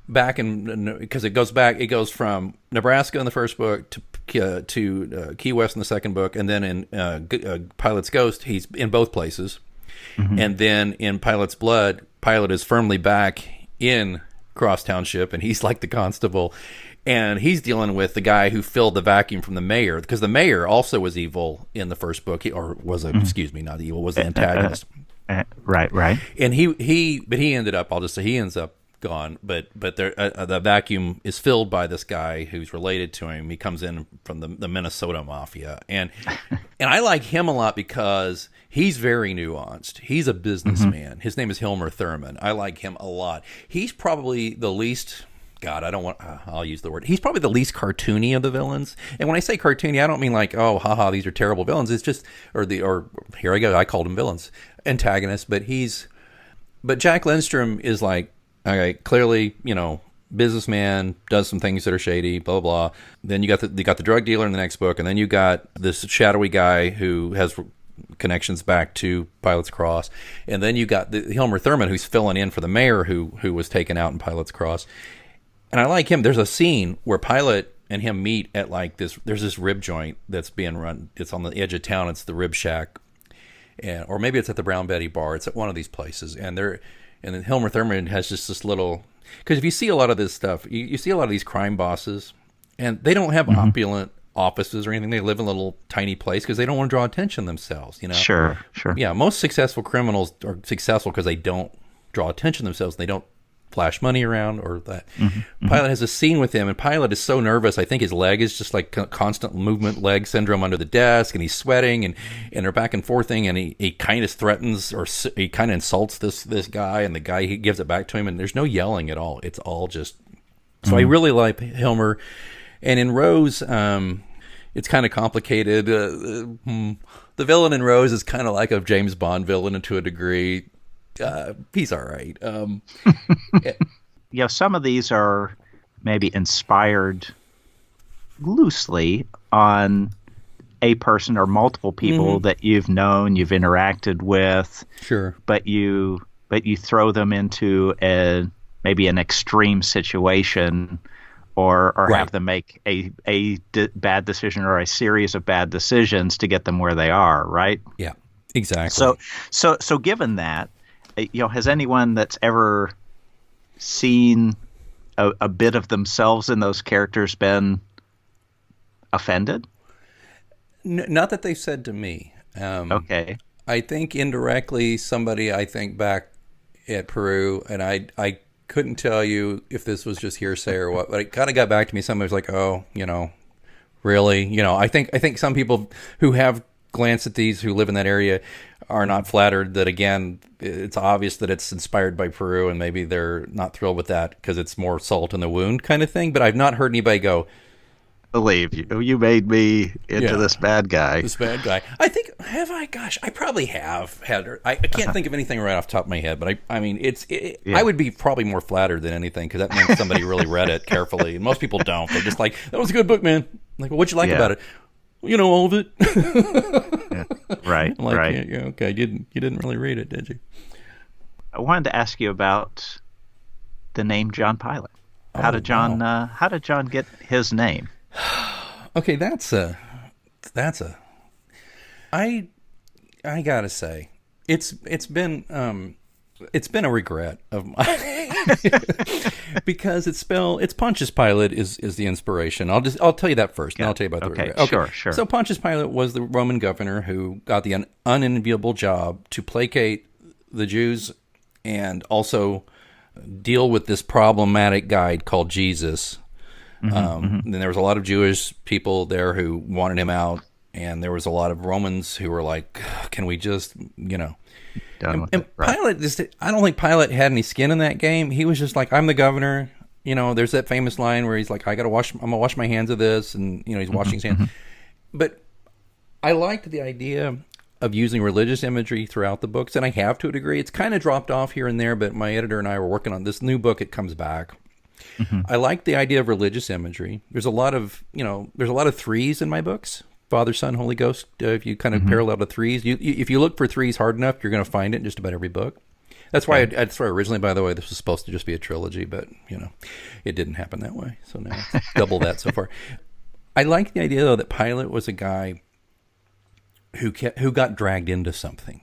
because it goes from Nebraska in the first book to Key West in the second book, and then in Pilate's Ghost, he's in both places. And then in Pilate's Blood, Pilate is firmly back in Cross Township, and he's like the constable, and he's dealing with the guy who filled the vacuum from the mayor, because the mayor also was evil in the first book, was the antagonist. Right. And he ended up, I'll just say, he ends up gone, but the vacuum is filled by this guy who's related to him. He comes in from the Minnesota Mafia, and I like him a lot because he's very nuanced. He's a businessman. His name is Hilmer Thurman. I like him a lot. He's probably the least, I'll use the word, he's probably the least cartoony of the villains. And when I say cartoony, I don't mean like, oh, haha, these are terrible villains. It's just, or here I go, I called them villains, antagonists. But Jack Lindstrom is like, okay, clearly, businessman, does some things that are shady, blah, blah, blah. Then you got the drug dealer in the next book, and then you got this shadowy guy who has connections back to Pilate's Cross, and then you got the Hilmer Thurman, who's filling in for the mayor who was taken out in Pilate's Cross. And I like him. There's a scene where Pilate and him meet at like this. There's this rib joint that's being run. It's on the edge of town. It's the Rib Shack, or maybe it's at the Brown Betty Bar. It's at one of these places, and then Hilmer Thurman has just this little, because if you see a lot of this stuff, you see a lot of these crime bosses, and they don't have opulent offices or anything. They live in a little tiny place because they don't want to draw attention themselves. Sure. Yeah, most successful criminals are successful because they don't draw attention themselves. They don't flash money around or that. Pilate has a scene with him, and Pilate is so nervous. I think his leg is just like constant movement leg syndrome under the desk, and he's sweating, and they're back and forthing, and he kind of threatens, or he kind of insults this guy, and the guy, he gives it back to him, and there's no yelling at all. It's all just, so I really like Hilmer. And in Rose, it's kind of complicated. The villain in Rose is kind of like a James Bond villain to a degree. He's all right. Some of these are maybe inspired loosely on a person or multiple people that you've known, you've interacted with. Sure. But you throw them into maybe an extreme situation, or have them make a bad decision or a series of bad decisions to get them where they are. Right. Yeah. Exactly. So given that, has anyone that's ever seen a bit of themselves in those characters been offended? Not that they said to me. Okay. I think indirectly somebody, I think back at Peru, and I couldn't tell you if this was just hearsay or what, but it kind of got back to me. Somebody was like, oh, really? I think some people who have glanced at these, who live in that area, are not flattered that, again, it's obvious that it's inspired by Peru, and maybe they're not thrilled with that because it's more salt in the wound kind of thing. But I've not heard anybody go, believe you made me into this bad guy. This bad guy. I think, have I? Gosh, I probably have had. I can't think of anything right off the top of my head, but I mean, I would be probably more flattered than anything, because that meant somebody really read it carefully, and most people don't. They're just like, that was a good book, man. I'm like, well, what'd you like about it? All of it. Right. I'm like, right. Yeah, okay. You didn't really read it, did you? I wanted to ask you about the name John Pilate. How did John get his name? Okay, I gotta say, it's been a regret of mine because it's Pontius Pilate is the inspiration. I'll tell you that first, and I'll tell you about the regret. Okay, sure. So Pontius Pilate was the Roman governor who got the unenviable job to placate the Jews and also deal with this problematic guy called Jesus. And there was a lot of Jewish people there who wanted him out, and there was a lot of Romans who were like, can we just, Done with and it. Right. Pilate I don't think Pilate had any skin in that game. He was just like, I'm the governor. There's that famous line where he's like, I'm gonna wash my hands of this, and he's washing his hands. But I liked the idea of using religious imagery throughout the books, and I have to a degree. It's kind of dropped off here and there, but my editor and I were working on this new book. It comes back. I like the idea of religious imagery. There's a lot of threes in my books. Father, Son, Holy Ghost. If you kind of parallel to threes, if you look for threes hard enough, you're going to find it in just about every book. That's why that's why originally, by the way, this was supposed to just be a trilogy, but it didn't happen that way. So now it's double that so far. I like the idea though that Pilate was a guy who got dragged into something.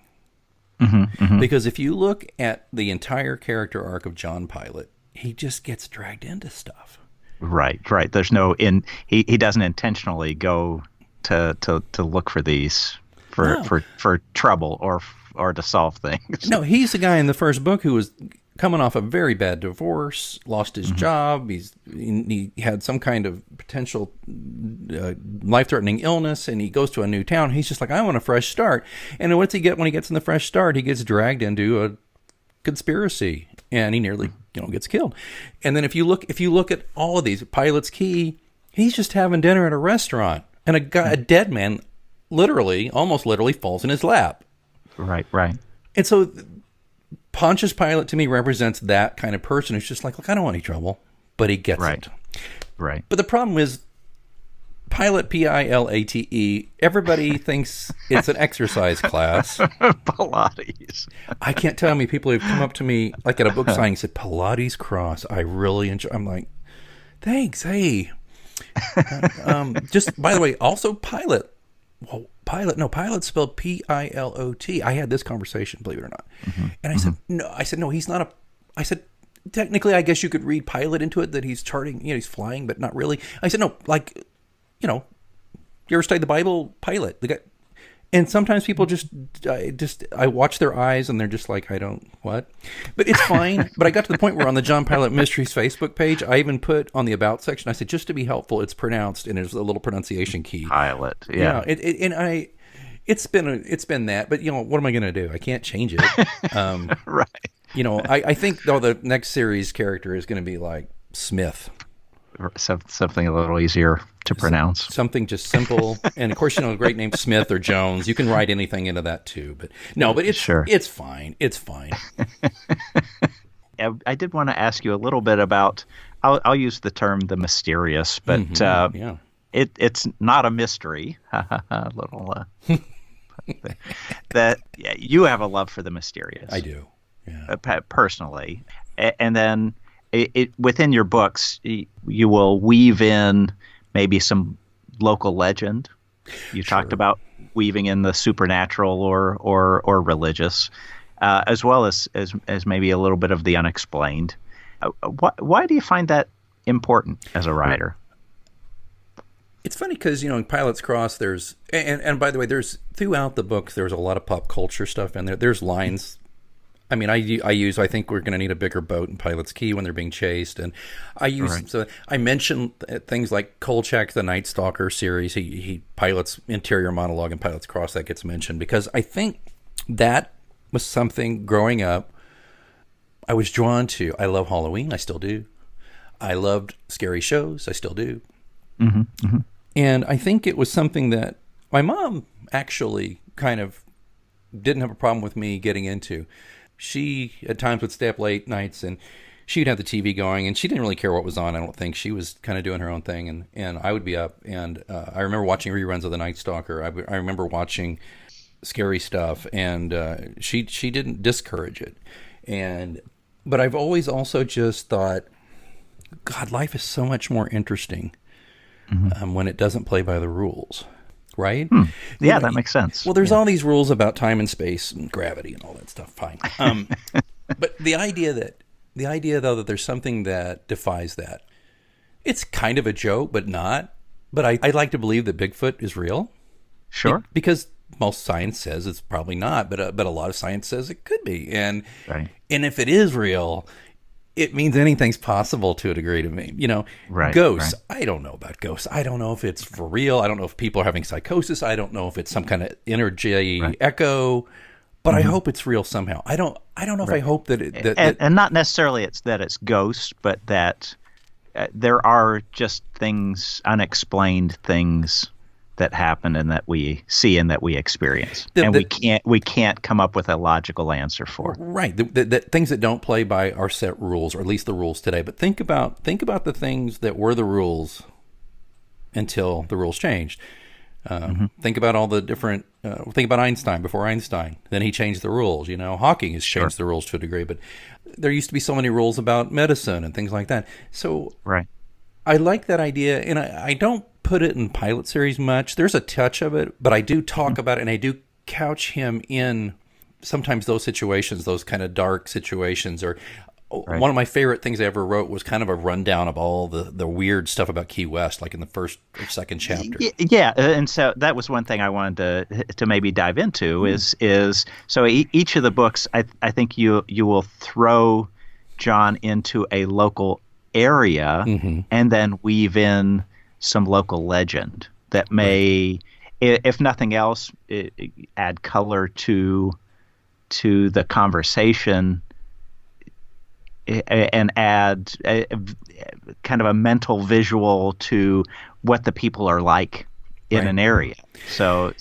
Because if you look at the entire character arc of John Pilate, he just gets dragged into stuff. Right. There's he doesn't intentionally go to look for these for trouble or to solve things. No, he's the guy in the first book who was coming off a very bad divorce, lost his job. He had some kind of potential life-threatening illness, and he goes to a new town. He's just like, I want a fresh start. And what's he get when he gets in the fresh start? He gets dragged into a conspiracy, and he nearly gets killed. And then if you look at all of these, Pilate's key, he's just having dinner at a restaurant, and a dead man almost literally falls in his lap. Right. And so Pontius Pilate to me represents that kind of person who's just like, look, I don't want any trouble, but he gets it. Right. But the problem is Pilate, Pilate, everybody thinks it's an exercise class. Pilates. I can't tell how many people who've come up to me, like at a book signing, said, Pilates cross. I really enjoy. I'm like, thanks. Hey. Just, by the way, also Pilate. Well, Pilate spelled Pilot. I had this conversation, believe it or not. And I said, no, he's not I said, technically, I guess you could read Pilate into it, that he's charting, he's flying, but not really. I said, no, like, you ever studied the Bible? Pilate, the guy. And sometimes people I watch their eyes and they're just like, I don't, what? But it's fine. But I got to the point where on the John Pilate Mysteries Facebook page, I even put on the About section, I said, just to be helpful, it's pronounced, and there's a little pronunciation key. Pilate, yeah. It's been that, but what am I going to do? I can't change it. Right. I think though the next series character is going to be like Smith. Something a little easier to pronounce. Something just simple. And of course, a great name, Smith or Jones. You can write anything into that too. But it's fine. It's fine. I did want to ask you a little bit about, I'll use the term the mysterious, but it's not a mystery. That you have a love for the mysterious. I do. Yeah. Personally. And then within your books, you will weave in maybe some local legend. You talked about weaving in the supernatural or religious, as well as maybe a little bit of the unexplained. Why do you find that important as a writer? It's funny because, in Pilate's Cross, there's, and by the way, there's, throughout the book, there's a lot of pop culture stuff in there. There's lines. I mean, I think we're going to need a bigger boat in Pilate's Key when they're being chased. And so I mentioned things like Kolchak, the Night Stalker series. He Pilate's interior monologue in Pilate's Cross that gets mentioned because I think that was something growing up I was drawn to. I love Halloween. I still do. I loved scary shows. I still do. Mm-hmm, mm-hmm. And I think it was something that my mom actually kind of didn't have a problem with me getting into. She at times would stay up late nights and she'd have the TV going and she didn't really care what was on. I don't think she was kind of doing her own thing. And I would be up and I remember watching reruns of The Night Stalker. I remember watching scary stuff and she didn't discourage it. But I've always also just thought, God, life is so much more interesting when it doesn't play by the rules, right? Yeah, that makes sense. Well, there's all these rules about time and space and gravity and all that stuff. Fine, but the idea though that there's something that defies that, it's kind of a joke, but not. But I'd like to believe that Bigfoot is real. Sure, because most science says it's probably not, but a lot of science says it could be, and if it is real, it means anything's possible to a degree to me. Ghosts. Right. I don't know about ghosts. I don't know if it's for real. I don't know if people are having psychosis. I don't know if it's some kind of energy echo, but I hope it's real somehow. I don't know if I hope that and not necessarily that it's ghosts, but that there are just things, unexplained things that happen and that we see and that we experience, we can't come up with a logical answer for. Right, the things that don't play by our set rules, or at least the rules today. But think about the things that were the rules until the rules changed. Think about all the different. Think about Einstein before Einstein. Then he changed the rules. Hawking has changed the rules to a degree, but there used to be so many rules about medicine and things like that. So I like that idea, and I don't put it in Pilate series much. There's a touch of it, but I do talk about it, and I do couch him in sometimes those situations, those kind of dark situations. Or one of my favorite things I ever wrote was kind of a rundown of all the weird stuff about Key West, like in the first or second chapter. Yeah, and so that was one thing I wanted to maybe dive into is so each of the books, I think you will throw John into a local area and then weave in some local legend that may, if nothing else, add color to the conversation and add kind of a mental visual to what the people are like in an area. So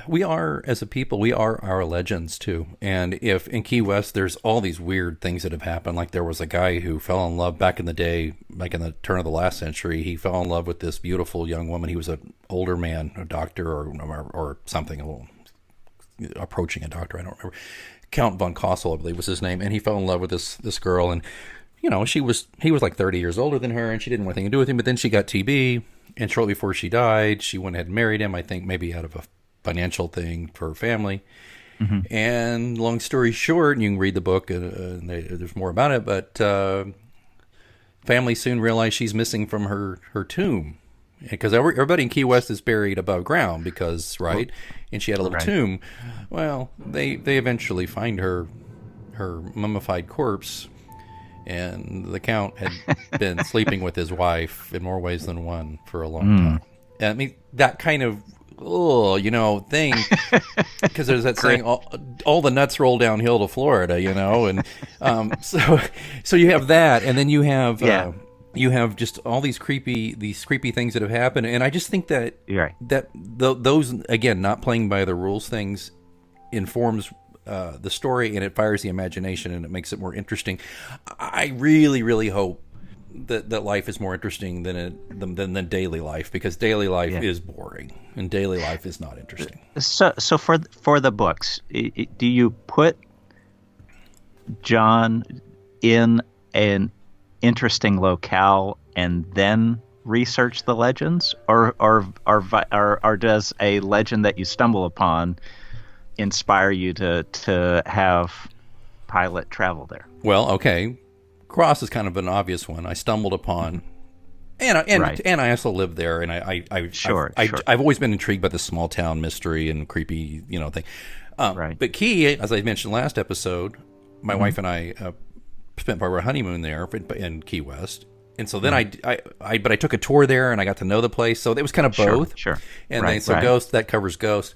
we are, as a people, we are our legends too. And if in Key West, there's all these weird things that have happened. Like there was a guy who fell in love back in the day, like in the turn of the last century. He fell in love with this beautiful young woman. He was an older man, a doctor or something, a little approaching a doctor. I don't remember. Count von Kossel, I believe, was his name. And he fell in love with this girl. And, he was like 30 years older than her, and she didn't want anything to do with him. But then she got TB. And shortly before she died, she went ahead and married him, I think maybe out of a financial thing for her family. And long story short, and you can read the book, and there's more about it, but family soon realized she's missing from her tomb. Because everybody in Key West is buried above ground and she had a little tomb. Well, they eventually find her mummified corpse. And the Count had been sleeping with his wife in more ways than one for a long time. I mean, that kind of, thing, because there's that saying, all the nuts roll downhill to Florida, and so you have that, and then you have just all these creepy things that have happened, and I just think that those, again, not playing by the rules things informs the story, and it fires the imagination, and it makes it more interesting. I really, really hope that life is more interesting than daily life, because daily life is boring, and daily life is not interesting. So for the books, do you put John in an interesting locale and then research the legends, or does a legend that you stumble upon inspire you to have Pilate travel there? Well, okay. Cross is kind of an obvious one. I stumbled upon, and I also lived there, and I've always been intrigued by the small town mystery and creepy, thing. But Key, as I mentioned last episode, my wife and I spent part of our honeymoon there in Key West. And so then I took a tour there and I got to know the place. So it was kind of both. Sure. And then Ghost, that covers Ghost.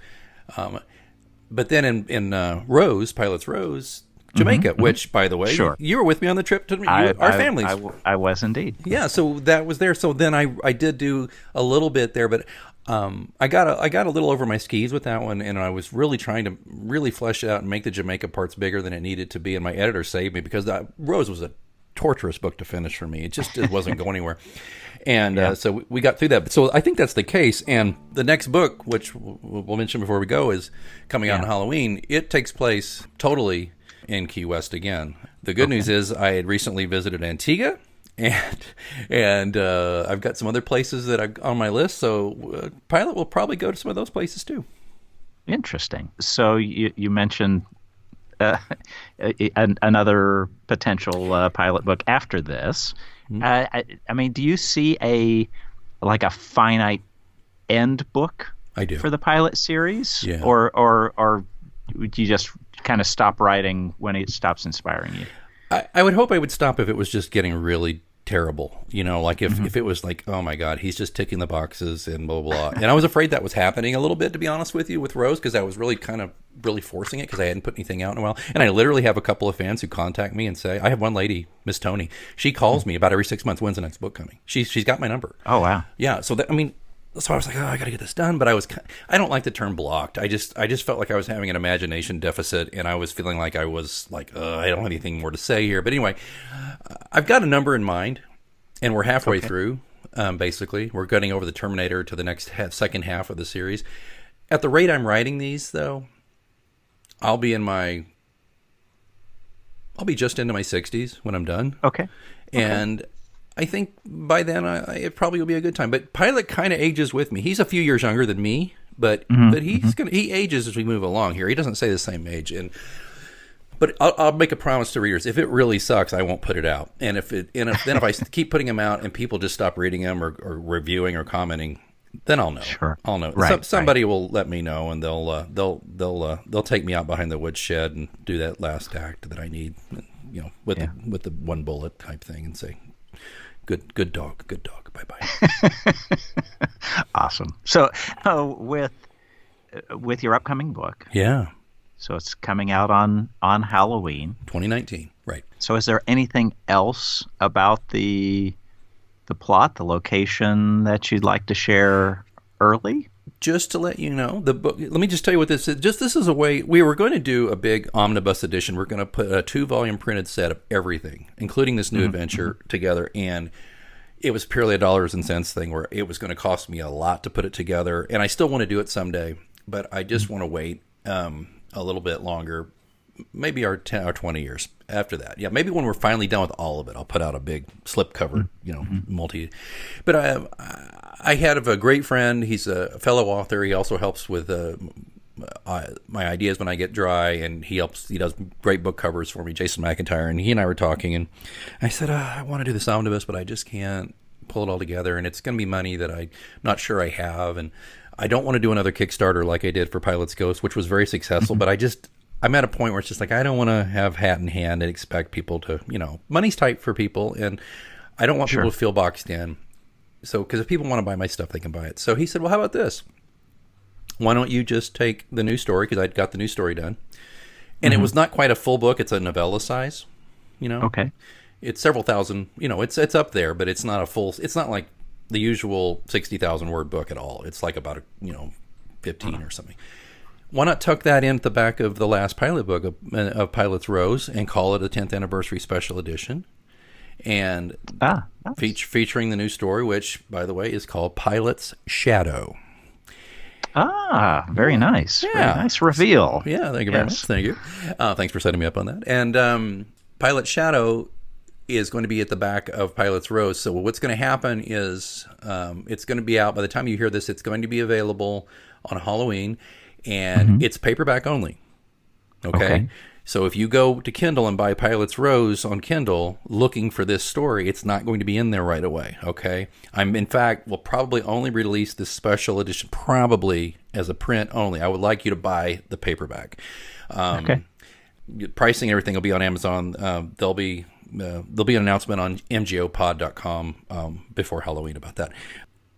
But then in Rose, Pilate's Rose, Jamaica, which, by the way, you were with me on the trip to meet our families. I was indeed. Yeah, so that was there. So then I did do a little bit there, but I got a little over my skis with that one, and I was really trying to really flesh it out and make the Jamaica parts bigger than it needed to be. And my editor saved me because Rose was a torturous book to finish for me. It wasn't going anywhere. And so we got through that. So I think that's the case. And the next book, which we'll mention before we go, is coming out on Halloween. It takes place totally in Key West again. The good news is I had recently visited Antigua, and I've got some other places that I've on my list. So Pilate will probably go to some of those places too. Interesting. So you mentioned another potential pilot book after this. I mean, do you see a finite end book? I do. For the pilot series, or would you just kind of stop writing when it stops inspiring you? I would hope I would stop if it was just getting really terrible. Like if it was like, oh my God, he's just ticking the boxes and blah, blah, blah. And I was afraid that was happening a little bit, to be honest with you, with Rose, because I was really really forcing it because I hadn't put anything out in a while. And I literally have a couple of fans who contact me and say, I have one lady, Miss Tony, she calls me about every 6 months, when's the next book coming? She's got my number. Oh, wow. Yeah. So so I was like, I got to get this done. But I don't like the term blocked. I just felt like I was having an imagination deficit, and I was feeling like I was like, I don't have anything more to say here. But anyway, I've got a number in mind, and we're halfway through. Basically, we're getting over the Terminator to the next second half of the series. At the rate I'm writing these, though, I'll be just into my 60s when I'm done. Okay. And I think by then it probably will be a good time. But Pilate kind of ages with me. He's a few years younger than me, but he ages as we move along here. He doesn't say the same age. But I'll make a promise to readers: if it really sucks, I won't put it out. And if I keep putting them out and people just stop reading them or reviewing or commenting, then I'll know. Sure. I'll know. Right, somebody will let me know, and they'll take me out behind the woodshed and do that last act that I need, with the one bullet type thing, and say, Good dog. Bye bye. Awesome. So with your upcoming book, so it's coming out on Halloween, 2019, right? So is there anything else about the plot, the location that you'd like to share early? Just to let you know, the book. Let me just tell you what this is. This is a way we were going to do a big omnibus edition. We're going to put a 2-volume printed set of everything, including this new adventure, together. And it was purely a dollars and cents thing, where it was going to cost me a lot to put it together. And I still want to do it someday, but I just want to wait a little bit longer, maybe our 10 or 20 years after that. Yeah, maybe when we're finally done with all of it, I'll put out a big slipcover, multi. But I had a great friend. He's a fellow author. He also helps with my ideas when I get dry, and he does great book covers for me, Jason McIntyre, and he and I were talking, and I said, I want to do this omnibus, but I just can't pull it all together, and it's going to be money that I'm not sure I have, and I don't want to do another Kickstarter like I did for Pilate's Ghost, which was very successful, but I'm at a point where it's just like, I don't want to have hat in hand and expect people to, money's tight for people, and I don't want people to feel boxed in. So, because if people want to buy my stuff, they can buy it. So he said, well, how about this? Why don't you just take the new story, because I'd got the new story done, and it was not quite a full book. It's a novella size, Okay. It's several thousand, it's up there, but it's not it's not like the usual 60,000 word book at all. It's like about 15 or something. Why not tuck that in at the back of the last Pilate book of Pilate's Rose and call it a 10th anniversary special edition? And featuring the new story, which, by the way, is called Pilate's Shadow. Very nice. Yeah. Very nice reveal. Yeah, thank you very much. Thank you. Thanks for setting me up on that. And Pilate's Shadow is going to be at the back of Pilate's Rose. So what's going to happen is it's going to be out by the time you hear this. It's going to be available on Halloween, and it's paperback only. Okay. So if you go to Kindle and buy Pilot's Rose on Kindle looking for this story, it's not going to be in there right away, okay? In fact, will probably only release this special edition, probably as a print only. I would like you to buy the paperback. Okay. Pricing, everything will be on Amazon. There'll be an announcement on mgopod.com before Halloween about that.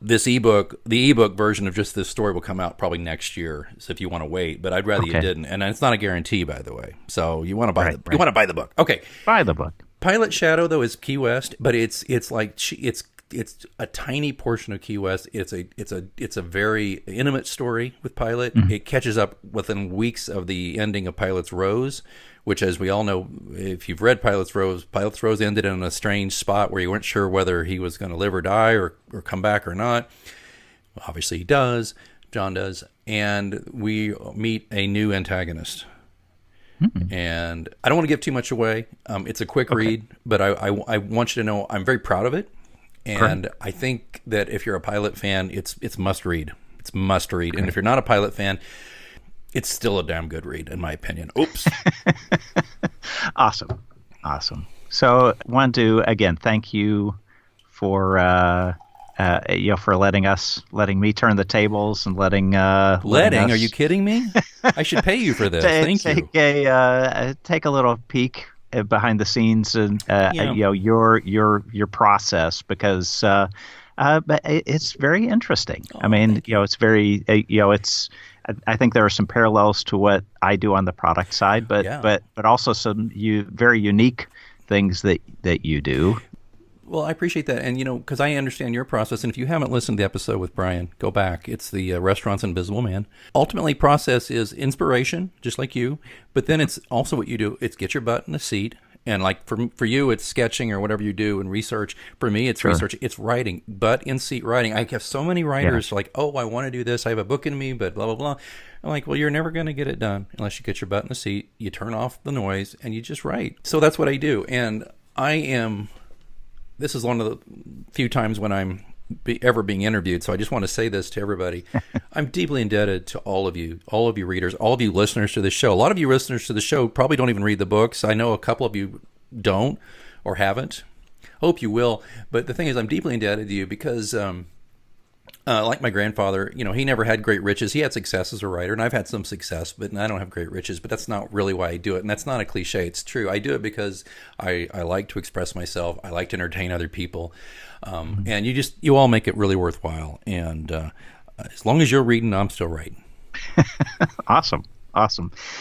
This ebook, the ebook version of just this story will come out probably next year. So if you want to wait, but I'd rather you didn't. And it's not a guarantee, by the way. So you want to buy you want to buy the book. Okay. Buy the book. Pilot Shadow though is Key West, but it's a tiny portion of Key West. It's a very intimate story with Pilot. Mm-hmm. It catches up within weeks of the ending of Pilot's Rose, which, as we all know, if you've read Pilot's Rose ended in a strange spot where you weren't sure whether he was going to live or die or come back or not. Well, obviously he does. John does. And we meet a new antagonist. Mm-hmm. And I don't want to give too much away. It's a quick read, but I want you to know I'm very proud of it. And I think that if you're a Pilot fan, it's must read. It's must read. And if you're not a Pilot fan, it's still a damn good read, in my opinion. Oops. Awesome. So, want to again thank you for for letting me turn the tables and letting. Are you kidding me? I should pay you for this. Thank you. Take a little peek behind the scenes and your process, because but it's very interesting. I mean, it's very I think there are some parallels to what I do on the product side, but also some very unique things that you do. Well, I appreciate that. And, because I understand your process. And if you haven't listened to the episode with Brian, go back. It's the Restaurant's Invisible Man. Ultimately, process is inspiration, just like you. But then it's also what you do. It's get your butt in a seat. And like for you, it's sketching or whatever you do and research. For me, it's research. It's writing, butt in seat writing. I have so many writers like, oh, I want to do this. I have a book in me, but blah, blah, blah. I'm like, well, you're never going to get it done unless you get your butt in the seat. You turn off the noise and you just write. So that's what I do. And this is one of the few times when I'm ever being interviewed. So I just want to say this to everybody. I'm deeply indebted to all of you readers, all of you listeners to the show. A lot of you listeners to the show probably don't even read the books. I know a couple of you don't or haven't. Hope you will. But the thing is, I'm deeply indebted to you because, like my grandfather, he never had great riches. He had success as a writer, and I've had some success, but I don't have great riches. But that's not really why I do it, and that's not a cliche. It's true. I do it because I like to express myself. I like to entertain other people, and you all make it really worthwhile. And as long as you're reading, I'm still writing. Awesome.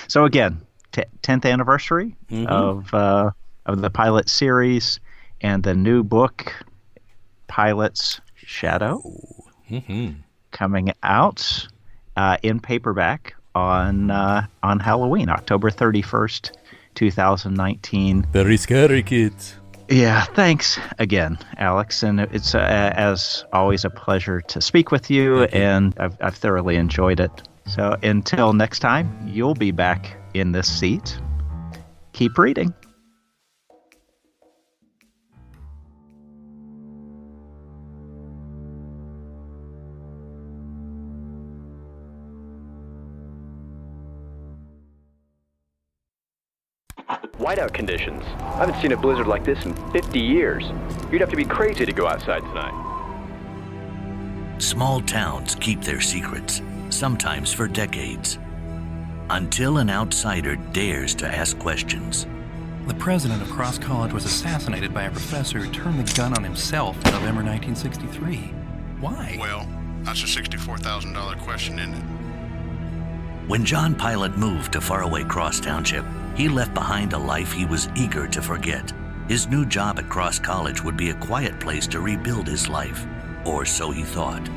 So again, 10th anniversary of the Pilot series and the new book, Pilot's Shadow. Coming out in paperback on Halloween, October 31st, 2019. Very scary, kids. Yeah, thanks again, Alex. And it's, as always, a pleasure to speak with you, and I've thoroughly enjoyed it. So until next time, you'll be back in this seat. Keep reading. Whiteout conditions. I haven't seen a blizzard like this in 50 years. You'd have to be crazy to go outside tonight. Small towns keep their secrets, sometimes for decades, until an outsider dares to ask questions. The president of Cross College was assassinated by a professor who turned the gun on himself in November 1963. Why? Well, that's a $64,000 question, isn't it? When John Pilate moved to faraway Cross Township, he left behind a life he was eager to forget. His new job at Cross College would be a quiet place to rebuild his life, or so he thought.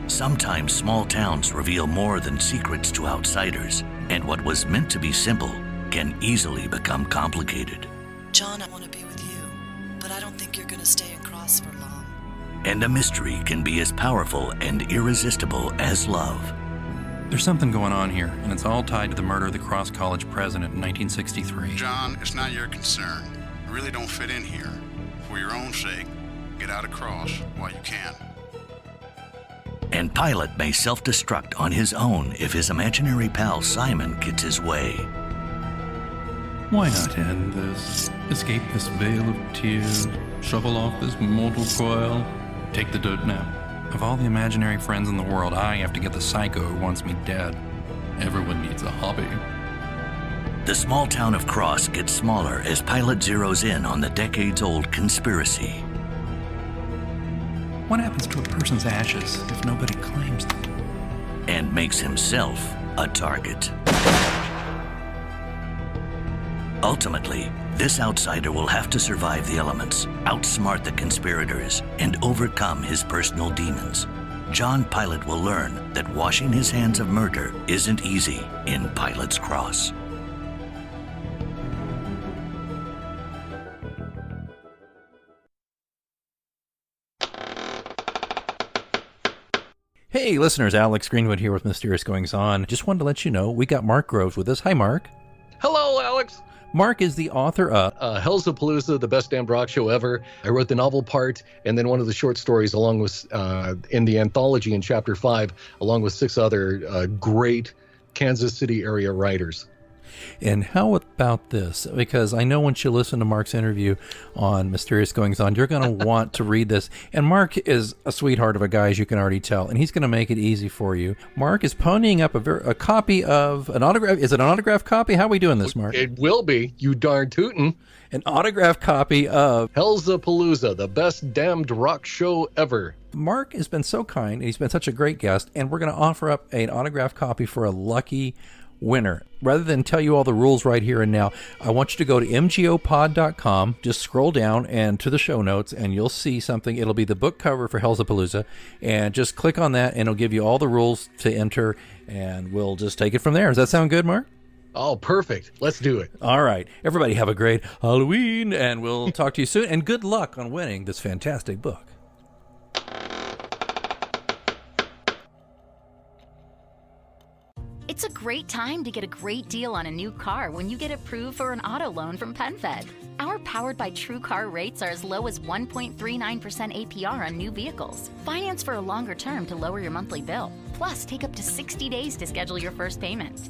Sometimes small towns reveal more than secrets to outsiders, and what was meant to be simple can easily become complicated. John, I want to be with you, but I don't think you're going to stay in Cross for long. And a mystery can be as powerful and irresistible as love. There's something going on here, and it's all tied to the murder of the Cross College president in 1963. John, it's not your concern. You really don't fit in here. For your own sake, get out of Cross while you can. And Pilate may self-destruct on his own if his imaginary pal Simon gets his way. Why not end this? Escape this veil of tears, shovel off this mortal coil, take the dirt nap. Of all the imaginary friends in the world, I have to get the psycho who wants me dead. Everyone needs a hobby. The small town of Cross gets smaller as Pilate zeroes in on the decades-old conspiracy. What happens to a person's ashes if nobody claims them? And makes himself a target. Ultimately, this outsider will have to survive the elements, outsmart the conspirators, and overcome his personal demons. John Pilate will learn that washing his hands of murder isn't easy in Pilate's Cross. Hey, listeners, Alex Greenwood here with Mysterious Goings On. Just wanted to let you know we got Mark Groves with us. Hi, Mark. Hello, Alex. Mark is the author of Hellzapalooza, the best damn rock show ever. I wrote the novel part and then one of the short stories along with in the anthology in chapter 5, along with 6 other great Kansas City area writers. And how about this? Because I know once you listen to Mark's interview on Mysterious Goings On, you're going to want to read this. And Mark is a sweetheart of a guy, as you can already tell, and he's going to make it easy for you. Mark is ponying up a copy of an autograph. Is it an autographed copy? How are we doing this, Mark? It will be, you darn tootin'. An autographed copy of Hellzapalooza, the best damned rock show ever. Mark has been so kind, and he's been such a great guest, and we're going to offer up an autographed copy for a lucky winner. Rather than tell you all the rules right here and now, I want you to go to mgopod.com, just scroll down and to the show notes, and you'll see something. It'll be the book cover for Hellzapalooza, and just click on that, and it'll give you all the rules to enter, and we'll just take it from there. Does that sound good, Mark? Oh, perfect. Let's do it. All right. Everybody have a great Halloween, and we'll talk to you soon, and good luck on winning this fantastic book. It's a great time to get a great deal on a new car when you get approved for an auto loan from PenFed. Our Powered by True Car rates are as low as 1.39% APR on new vehicles. Finance for a longer term to lower your monthly bill. Plus, take up to 60 days to schedule your first payment.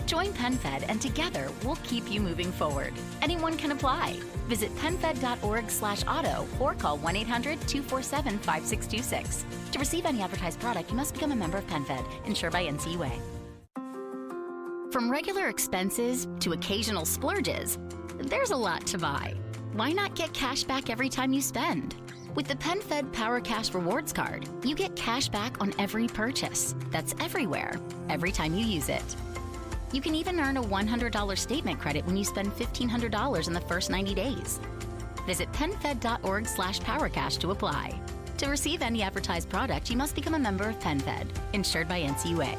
Join PenFed and together we'll keep you moving forward. Anyone can apply. Visit penfed.org/auto or call 1-800-247-5626. To receive any advertised product, you must become a member of PenFed, insured by NCUA. From regular expenses to occasional splurges, there's a lot to buy. Why not get cash back every time you spend? With the PenFed Power Cash Rewards Card, you get cash back on every purchase. That's everywhere, every time you use it. You can even earn a $100 statement credit when you spend $1,500 in the first 90 days. Visit penfed.org/powercash to apply. To receive any advertised product, you must become a member of PenFed, insured by NCUA.